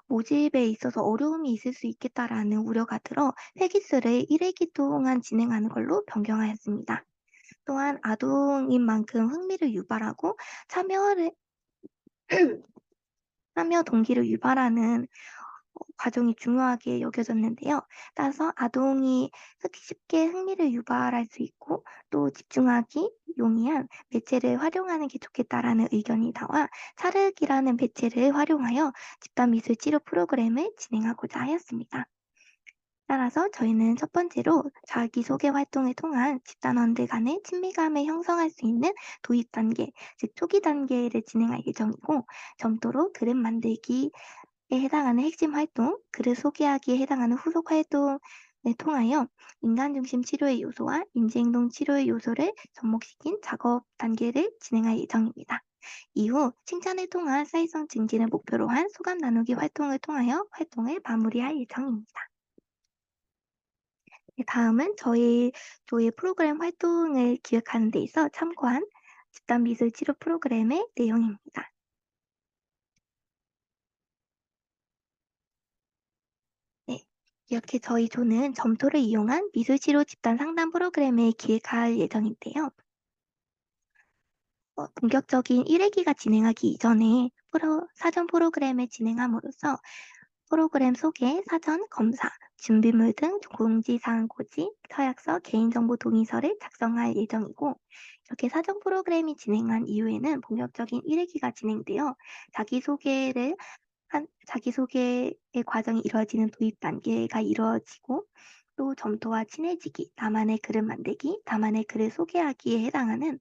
모집에 있어서 어려움이 있을 수 있겠다라는 우려가 들어 회기수를 1회기 동안 진행하는 걸로 변경하였습니다. 또한 아동인 만큼 흥미를 유발하고 참여 동기를 유발하는 과정이 중요하게 여겨졌는데요. 따라서 아동이 쉽게 흥미를 유발할 수 있고 또 집중하기 용이한 매체를 활용하는 게 좋겠다라는 의견이 나와 찰흙이라는 매체를 활용하여 집단 미술 치료 프로그램을 진행하고자 하였습니다. 따라서 저희는 첫 번째로 자기소개 활동을 통한 집단원들 간의 친밀감을 형성할 수 있는 도입 단계, 즉 초기 단계를 진행할 예정이고 점도로 그림 만들기에 해당하는 핵심 활동, 글을 소개하기에 해당하는 후속 활동을 통하여 인간 중심 치료의 요소와 인지행동 치료의 요소를 접목시킨 작업 단계를 진행할 예정입니다. 이후 칭찬을 통한 사회성 증진을 목표로 한 소감 나누기 활동을 통하여 활동을 마무리할 예정입니다. 다음은 저희 프로그램 활동을 기획하는 데 있어 참고한 집단 미술 치료 프로그램의 내용입니다. 네, 이렇게 저희 조는 점토를 이용한 미술 치료 집단 상담 프로그램을 기획할 예정인데요. 본격적인 1회기가 진행하기 이전에 사전 프로그램을 진행함으로써 프로그램 소개, 사전 검사, 준비물 등 공지사항 고지, 서약서, 개인정보 동의서를 작성할 예정이고, 이렇게 사전 프로그램이 진행한 이후에는 본격적인 1회기가 진행되어 자기소개의 과정이 이루어지는 도입 단계가 이루어지고, 또 점토와 친해지기, 나만의 글을 만들기, 나만의 글을 소개하기에 해당하는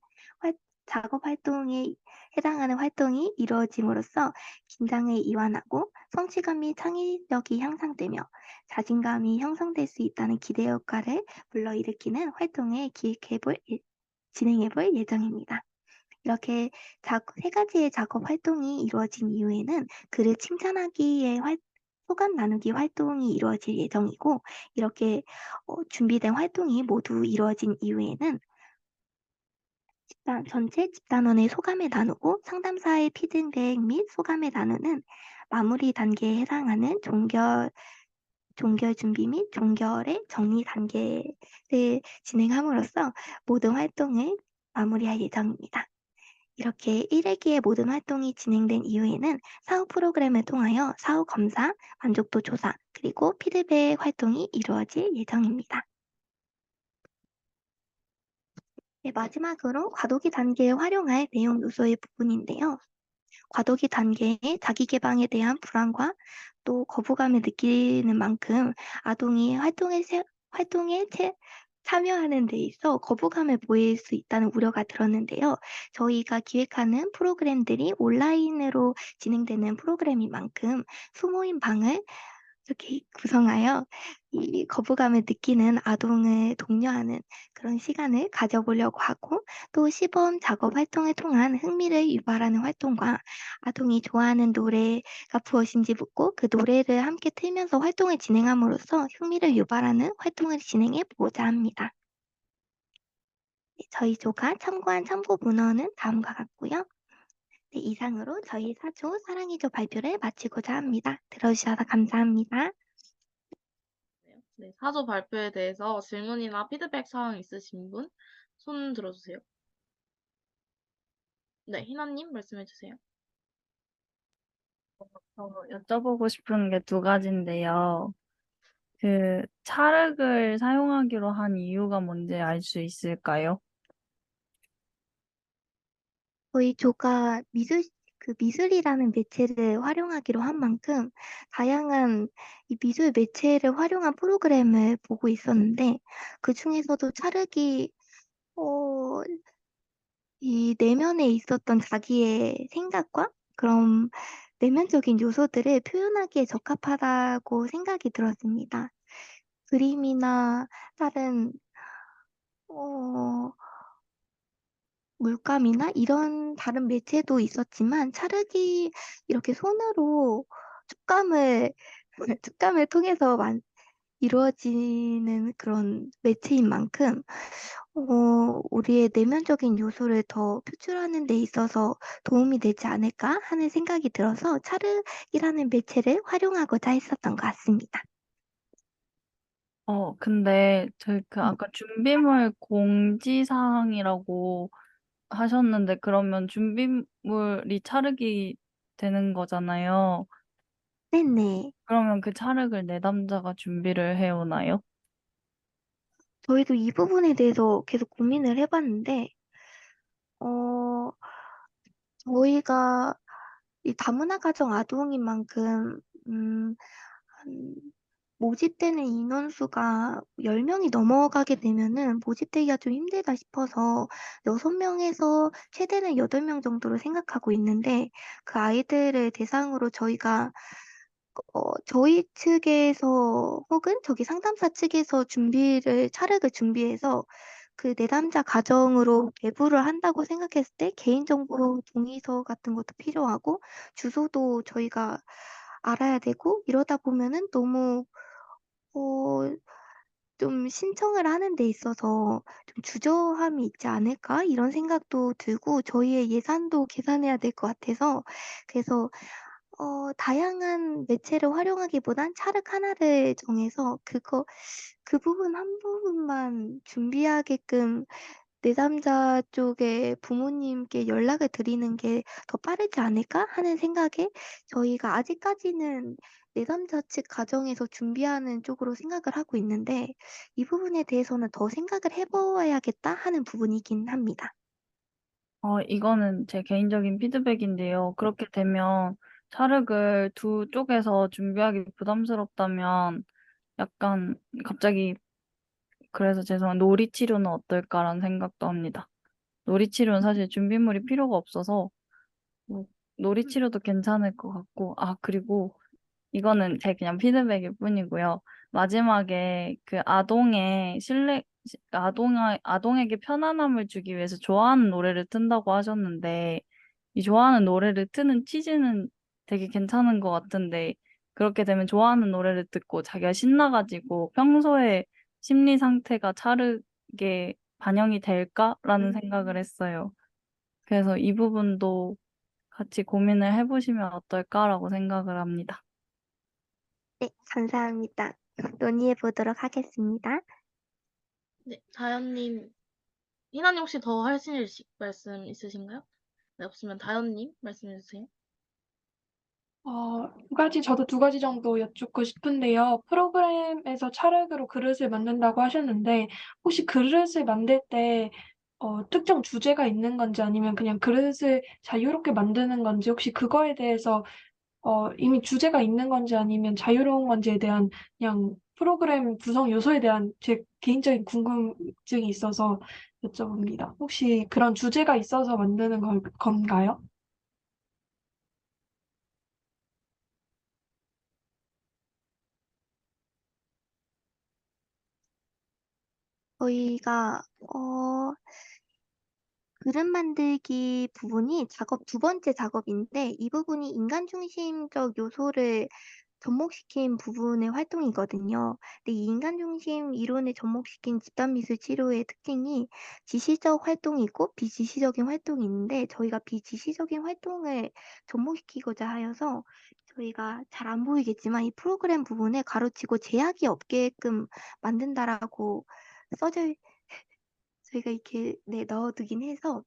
작업 활동에 해당하는 활동이 이루어짐으로써 긴장을 이완하고 성취감 및 창의력이 향상되며 자신감이 형성될 수 있다는 기대 효과를 불러일으키는 활동을 진행해볼 예정입니다. 이렇게 세 가지의 작업 활동이 이루어진 이후에는 글을 칭찬하기의 소감 나누기 활동이 이루어질 예정이고, 이렇게 준비된 활동이 모두 이루어진 이후에는 전체 집단원의 소감을 나누고 상담사의 피드백 및 소감을 나누는 마무리 단계에 해당하는 종결 준비 및 종결의 정리 단계를 진행함으로써 모든 활동을 마무리할 예정입니다. 이렇게 1회기의 모든 활동이 진행된 이후에는 사후 프로그램을 통하여 사후 검사, 만족도 조사, 그리고 피드백 활동이 이루어질 예정입니다. 네, 마지막으로 과도기 단계에 활용할 내용 요소의 부분인데요. 과도기 단계에 자기 개방에 대한 불안과 또 거부감을 느끼는 만큼 아동이 활동에 참여하는 데 있어 거부감을 보일 수 있다는 우려가 들었는데요. 저희가 기획하는 프로그램들이 온라인으로 진행되는 프로그램인 만큼 소모임 방을 이렇게 구성하여 이 거부감을 느끼는 아동을 독려하는 그런 시간을 가져보려고 하고, 또 시범 작업 활동을 통한 흥미를 유발하는 활동과 아동이 좋아하는 노래가 무엇인지 묻고 그 노래를 함께 틀면서 활동을 진행함으로써 흥미를 유발하는 활동을 진행해 보고자 합니다. 네, 저희 조가 참고한 참고 문헌은 다음과 같고요. 네, 이상으로 저희 4조 사랑이조 발표를 마치고자 합니다. 들어주셔서 감사합니다. 네, 사조 발표에 대해서 질문이나 피드백 사항 있으신 분 손 들어주세요. 네, 희나님 말씀해 주세요. 여쭤보고 싶은 게 두 가지인데요. 그 찰흙을 사용하기로 한 이유가 뭔지 알 수 있을까요? 저희 조가 미술이라는 매체를 활용하기로 한 만큼 다양한 이 미술 매체를 활용한 프로그램을 보고 있었는데, 그 중에서도 찰흙이 이 내면에 있었던 자기의 생각과 그런 내면적인 요소들을 표현하기에 적합하다고 생각이 들었습니다. 그림이나 다른 어, 물감이나 이런 다른 매체도 있었지만 찰흙이 이렇게 손으로 촉감을 촉감을 통해서 이루어지는 그런 매체인 만큼 우리의 내면적인 요소를 더 표출하는 데 있어서 도움이 되지 않을까 하는 생각이 들어서 찰흙이라는 매체를 활용하고자 했었던 것 같습니다. 근데 저희 그 음. 아까 준비물 공지사항이라고 하셨는데 그러면 준비물이 찰흙이 되는 거잖아요. 네네. 그러면 그 찰흙을 내담자가 준비를 해오나요? 저희도 이 부분에 대해서 계속 고민을 해봤는데, 어, 저희가 이 다문화 가정 아동인 만큼, 한 모집되는 인원수가 10명이 넘어가게 되면은 모집되기가 좀 힘들다 싶어서 6명에서 최대는 8명 정도로 생각하고 있는데, 그 아이들을 대상으로 저희가 저희 측에서 혹은 저기 상담사 측에서 차력을 준비해서 그 내담자 가정으로 배부를 한다고 생각했을 때 개인정보 동의서 같은 것도 필요하고 주소도 저희가 알아야 되고 이러다 보면은 너무 어, 좀 신청을 하는 데 있어서 좀 주저함이 있지 않을까? 이런 생각도 들고 저희의 예산도 계산해야 될 것 같아서 그래서 다양한 매체를 활용하기보단 차륵 하나를 정해서 그 부분 한 부분만 준비하게끔 내담자 쪽의 부모님께 연락을 드리는 게 더 빠르지 않을까 하는 생각에 저희가 아직까지는 내담자 측 가정에서 준비하는 쪽으로 생각을 하고 있는데 이 부분에 대해서는 더 생각을 해봐야겠다 하는 부분이긴 합니다. 이거는 제 개인적인 피드백인데요. 그렇게 되면 찰흙을 두 쪽에서 준비하기 부담스럽다면 약간 갑자기 그래서 죄송한 놀이치료는 어떨까라는 생각도 합니다. 놀이치료는 사실 준비물이 필요가 없어서 뭐 놀이치료도 괜찮을 것 같고 그리고 이거는 제 그냥 피드백일 뿐이고요. 마지막에 그 아동에게 편안함을 주기 위해서 좋아하는 노래를 튼다고 하셨는데, 이 좋아하는 노래를 트는 취지는 되게 괜찮은 것 같은데, 그렇게 되면 좋아하는 노래를 듣고 자기가 신나가지고 평소에 심리 상태가 차르게 반영이 될까라는 생각을 했어요. 그래서 이 부분도 같이 고민을 해보시면 어떨까라고 생각을 합니다. 네, 감사합니다. 논의해 보도록 하겠습니다. 네, 다현님, 희나님 혹시 더 하실 말씀 있으신가요? 네, 없으면 다현님 말씀해주세요. 저도 두 가지 정도 여쭙고 싶은데요. 프로그램에서 차례대로 그릇을 만든다고 하셨는데, 혹시 그릇을 만들 때, 특정 주제가 있는 건지 아니면 그냥 그릇을 자유롭게 만드는 건지, 혹시 그거에 대해서, 이미 주제가 있는 건지 아니면 자유로운 건지에 대한 그냥 프로그램 구성 요소에 대한 제 개인적인 궁금증이 있어서 여쭤봅니다. 혹시 그런 주제가 있어서 만드는 건가요? 저희가 그림 만들기 부분이 두 번째 작업인데 이 부분이 인간 중심적 요소를 접목시킨 부분의 활동이거든요. 근데 이 인간 중심 이론에 접목시킨 집단 미술 치료의 특징이 지시적 활동이 있고 비지시적인 활동이 있는데 저희가 비지시적인 활동을 접목시키고자 하여서 저희가 잘 안 보이겠지만 이 프로그램 부분에 가로치고 제약이 없게끔 만든다라고 써져 저희가 이렇게 넣어두긴 해서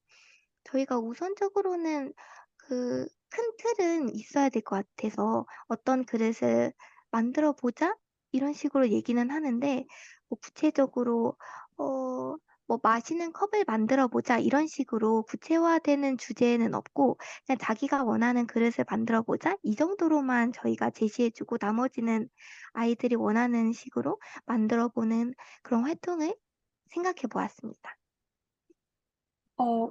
저희가 우선적으로는 그 큰 틀은 있어야 될 것 같아서 어떤 그릇을 만들어 보자 이런 식으로 얘기는 하는데 뭐 구체적으로 뭐 마시는 컵을 만들어 보자 이런 식으로 구체화되는 주제는 없고 그냥 자기가 원하는 그릇을 만들어 보자 이 정도로만 저희가 제시해 주고 나머지는 아이들이 원하는 식으로 만들어 보는 그런 활동을 생각해 보았습니다.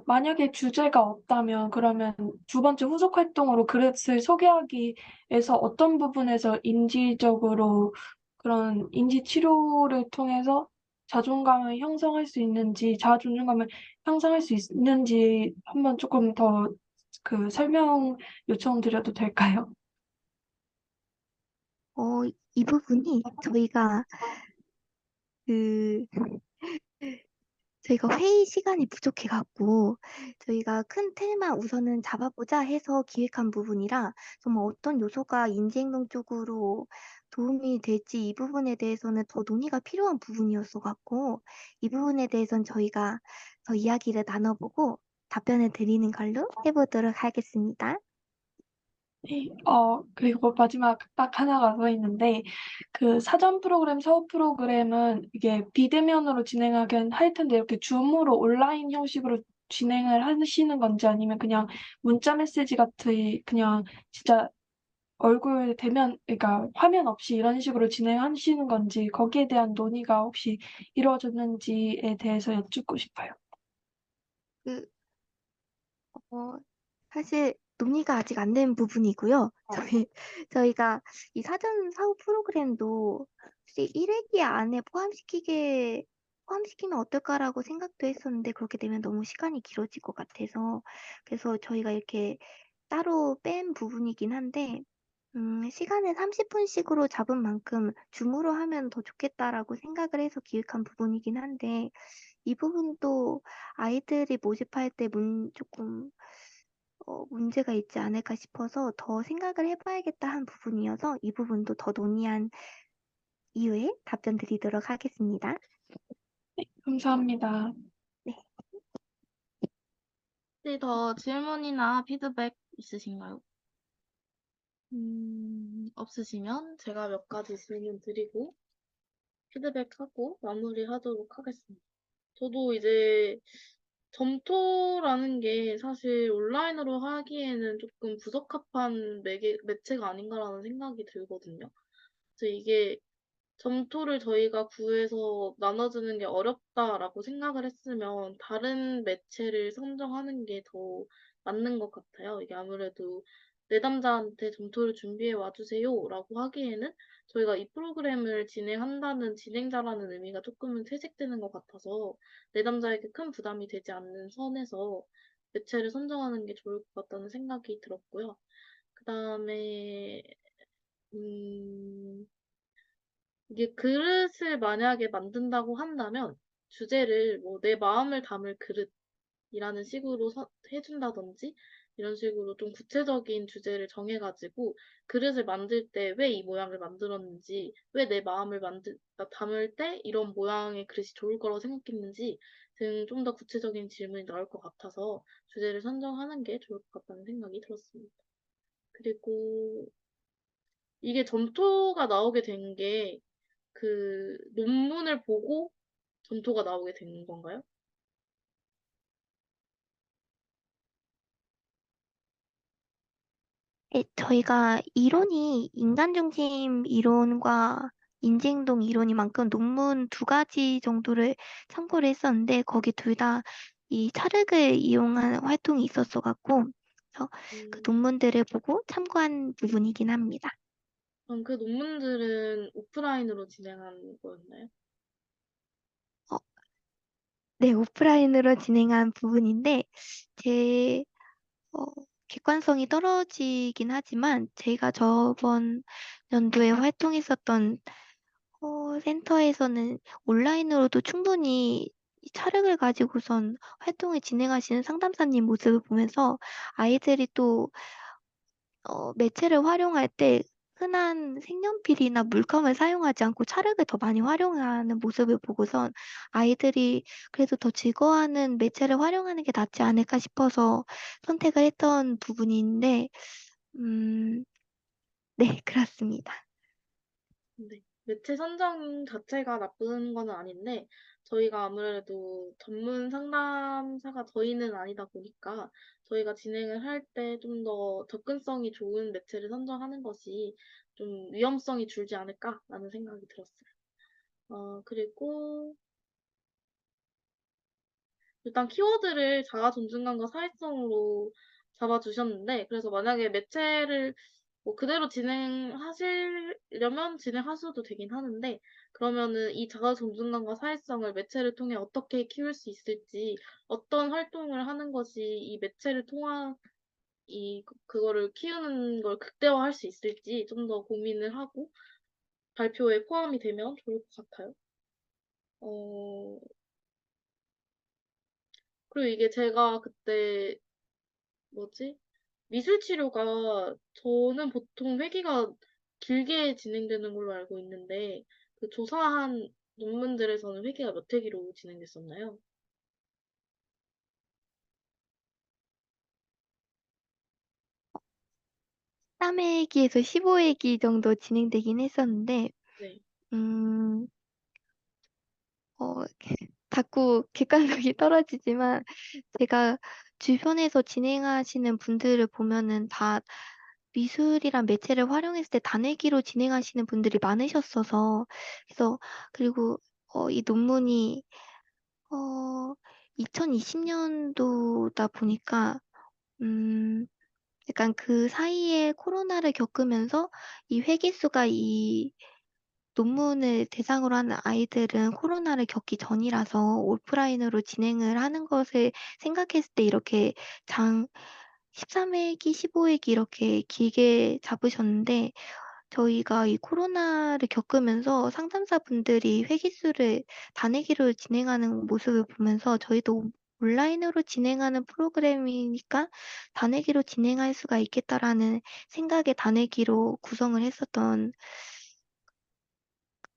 만약에 주제가 없다면 그러면 두 번째 후속 활동으로 그릇을 소개하기 위해서 어떤 부분에서 인지적으로 그런 인지 치료를 통해서 자존감을 형성할 수 있는지, 자존감을 형성할 수 있는지 한번 조금 더 그 설명 요청드려도 될까요? 이 부분이 그 저희가 회의 시간이 부족해 갖고 저희가 큰 틀만 우선은 잡아보자 해서 기획한 부분이라 정말 어떤 요소가 인지행동 쪽으로 도움이 될지 이 부분에 대해서는 더 논의가 필요한 부분이었어 갖고 이 부분에 대해서는 저희가 더 이야기를 나눠보고 답변을 드리는 걸로 해보도록 하겠습니다. 네, 그리고 마지막 딱 하나가 더 있는데, 그 사전 프로그램, 사후 프로그램은 이게 비대면으로 진행하긴 할 텐데, 이렇게 줌으로 온라인 형식으로 진행을 하시는 건지 아니면 그냥 문자 메시지 같은, 그냥 진짜 얼굴 대면, 그러니까 화면 없이 이런 식으로 진행하시는 건지, 거기에 대한 논의가 혹시 이루어졌는지에 대해서 여쭙고 싶어요. 그 어, 사실 논의가 아직 안 된 부분이고요. 저희가 이 사전 사후 프로그램도 혹시 1회기 안에 포함시키면 어떨까라고 생각도 했었는데 그렇게 되면 너무 시간이 길어질 것 같아서 그래서 저희가 이렇게 따로 뺀 부분이긴 한데 시간을 30분씩으로 잡은 만큼 줌으로 하면 더 좋겠다라고 생각을 해서 기획한 부분이긴 한데 이 부분도 아이들이 모집할 때 조금 문제가 있지 않을까 싶어서 더 생각을 해봐야겠다 한 부분이어서 이 부분도 더 논의한 이후에 답변 드리도록 하겠습니다. 감사합니다. 네. 혹시 더 질문이나 피드백 있으신가요? 없으시면 제가 몇 가지 질문 드리고 피드백하고 마무리하도록 하겠습니다. 저도 이제 점토라는 게 사실 온라인으로 하기에는 조금 부적합한 매체가 아닌가라는 생각이 들거든요. 그래서 이게 점토를 저희가 구해서 나눠주는 게 어렵다라고 생각을 했으면 다른 매체를 선정하는 게 더 맞는 것 같아요. 이게 아무래도 내담자한테 점토를 준비해 와주세요라고 하기에는 저희가 이 프로그램을 진행한다는 진행자라는 의미가 조금은 퇴색되는 것 같아서 내담자에게 큰 부담이 되지 않는 선에서 매체를 선정하는 게 좋을 것 같다는 생각이 들었고요. 그 다음에 이게 그릇을 만약에 만든다고 한다면 주제를 뭐 내 마음을 담을 그릇이라는 식으로 해준다든지 이런 식으로 좀 구체적인 주제를 정해가지고 그릇을 만들 때 왜 이 모양을 만들었는지, 왜 내 마음을 담을 때 이런 모양의 그릇이 좋을 거라고 생각했는지 등 좀 더 구체적인 질문이 나올 것 같아서 주제를 선정하는 게 좋을 것 같다는 생각이 들었습니다. 그리고 이게 점토가 나오게 된게 그 논문을 보고 점토가 나오게 된 건가요? 네, 저희가 이론이 인간 중심 이론과 인지행동 이론이만큼 논문 두 가지 정도를 참고를 했었는데 거기 둘 다 이 찰흙을 이용한 활동이 있었어 갖고 그래서 그 논문들을 보고 참고한 부분이긴 합니다. 그럼 그 논문들은 오프라인으로 진행한 거였나요? 어, 네, 오프라인으로 진행한 부분인데 제 어, 객관성이 떨어지긴 하지만 제가 저번 연도에 활동했었던 센터에서는 온라인으로도 충분히 이 찰흙을 가지고선 활동을 진행하시는 상담사님 모습을 보면서 아이들이 또 매체를 활용할 때 흔한 색연필이나 물감을 사용하지 않고 찰흙을 더 많이 활용하는 모습을 보고선 아이들이 그래도 더 즐거워하는 매체를 활용하는 게 낫지 않을까 싶어서 선택을 했던 부분인데, 네, 그렇습니다. 네. 매체 선정 자체가 나쁜 건 아닌데 저희가 아무래도 전문 상담사가 저희는 아니다 보니까 저희가 진행을 할 때 좀 더 접근성이 좋은 매체를 선정하는 것이 좀 위험성이 줄지 않을까라는 생각이 들었어요. 그리고 일단 키워드를 자아 존중감과 사회성으로 잡아주셨는데, 그래서 만약에 매체를 뭐 그대로 진행하시려면 진행하셔도 되긴 하는데, 그러면은 이 자아 존중감과 사회성을 매체를 통해 어떻게 키울 수 있을지, 어떤 활동을 하는 것이 이 매체를 통한 그거를 키우는 걸 극대화할 수 있을지 좀 더 고민을 하고 발표에 포함이 되면 좋을 것 같아요. 어, 그리고 이게 제가 그때 뭐지? 미술 치료가 저는 보통 회기가 길게 진행되는 걸로 알고 있는데 그 조사한 논문들에서는 회기가 몇 회기로 진행됐었나요? 3회기에서 15회기 정도 진행되긴 했었는데, 네. 음, 자꾸 객관성이 떨어지지만, 제가 주변에서 진행하시는 분들을 보면은 다 미술이란 매체를 활용했을 때 단회기로 진행하시는 분들이 많으셨어서, 그래서, 그리고, 이 논문이, 2020년도다 보니까, 약간 그 사이에 코로나를 겪으면서 이 회기수가 이 논문을 대상으로 하는 아이들은 코로나를 겪기 전이라서 오프라인으로 진행을 하는 것을 생각했을 때 이렇게 장 13회기, 15회기 이렇게 길게 잡으셨는데 저희가 이 코로나를 겪으면서 상담사분들이 회기수를 단회기로 진행하는 모습을 보면서 저희도 온라인으로 진행하는 프로그램이니까 단회기로 진행할 수가 있겠다라는 생각에 단회기로 구성을 했었던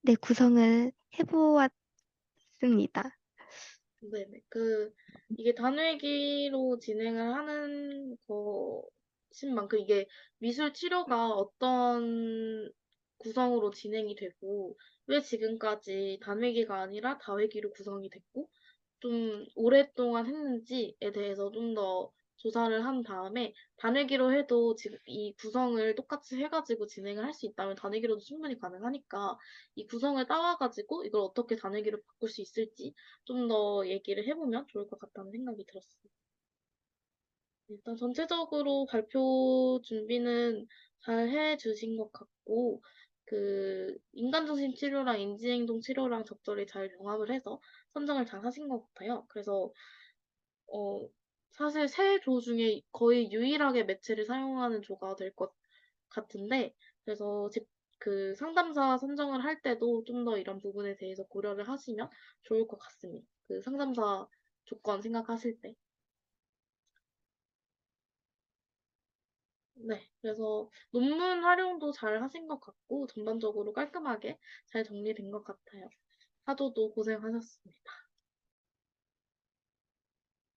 네, 구성을 해 보았습니다. 네네. 이게 단회기로 진행을 하는 것인 만큼 이게 미술 치료가 어떤 구성으로 진행이 되고, 왜 지금까지 단회기가 아니라 다회기로 구성이 됐고, 좀 오랫동안 했는지에 대해서 좀 더 조사를 한 다음에 단회기로 해도 지금 이 구성을 똑같이 해가지고 진행을 할 수 있다면 단회기로도 충분히 가능하니까 이 구성을 따와가지고 이걸 어떻게 단회기로 바꿀 수 있을지 좀 더 얘기를 해보면 좋을 것 같다는 생각이 들었어요. 일단 전체적으로 발표 준비는 잘 해주신 것 같고, 인간중심 치료랑 인지행동 치료랑 적절히 잘 병합을 해서 선정을 잘 하신 것 같아요. 그래서, 어, 사실 세 조 중에 거의 유일하게 매체를 사용하는 조가 될 것 같은데, 그래서 상담사 선정을 할 때도 좀 더 이런 부분에 대해서 고려를 하시면 좋을 것 같습니다. 상담사 조건 생각하실 때. 네, 그래서 논문 활용도 잘 하신 것 같고, 전반적으로 깔끔하게 잘 정리된 것 같아요. 사도도 고생하셨습니다.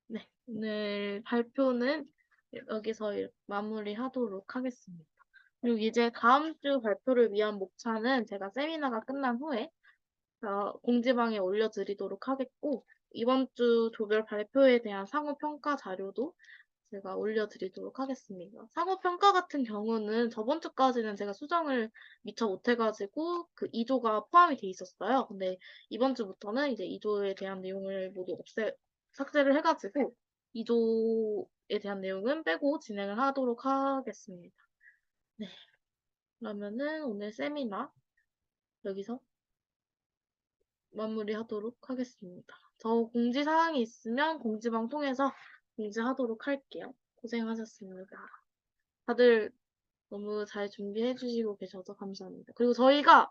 네, 오늘 발표는 여기서 마무리하도록 하겠습니다. 그리고 이제 다음 주 발표를 위한 목차는 제가 세미나가 끝난 후에 공지방에 올려드리도록 하겠고, 이번 주 조별 발표에 대한 상호 평가 자료도 제가 올려드리도록 하겠습니다. 상호 평가 같은 경우는 저번 주까지는 제가 수정을 미처 못해가지고 그 2조가 포함이 돼 있었어요. 근데 이번 주부터는 이제 2조에 대한 내용을 모두 삭제를 해가지고 2조에 대한 내용은 빼고 진행을 하도록 하겠습니다. 네. 그러면은 오늘 세미나 여기서 마무리하도록 하겠습니다. 저 공지사항이 있으면 공지방 통해서 공지하도록 할게요. 고생하셨습니다. 다들 너무 잘 준비해 주시고 계셔서 감사합니다. 그리고 저희가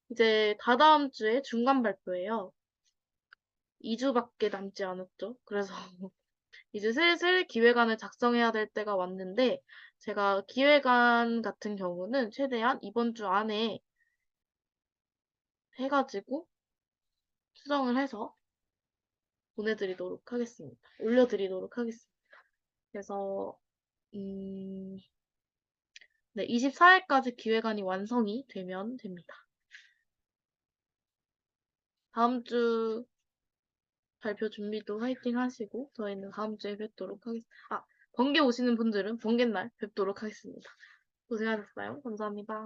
이제 다다음 주에 중간 발표예요. 2주밖에 남지 않았죠. 그래서 이제 슬슬 기획안을 작성해야 될 때가 왔는데 제가 기획안 같은 경우는 최대한 이번 주 안에 해가지고 수정을 해서 보내드리도록 하겠습니다. 올려드리도록 하겠습니다. 그래서 네, 24일까지 기획안이 완성이 되면 됩니다. 다음 주 발표 준비도 화이팅 하시고 저희는 다음 주에 뵙도록 하겠습니다. 번개 오시는 분들은 번개날 뵙도록 하겠습니다. 고생하셨어요. 감사합니다.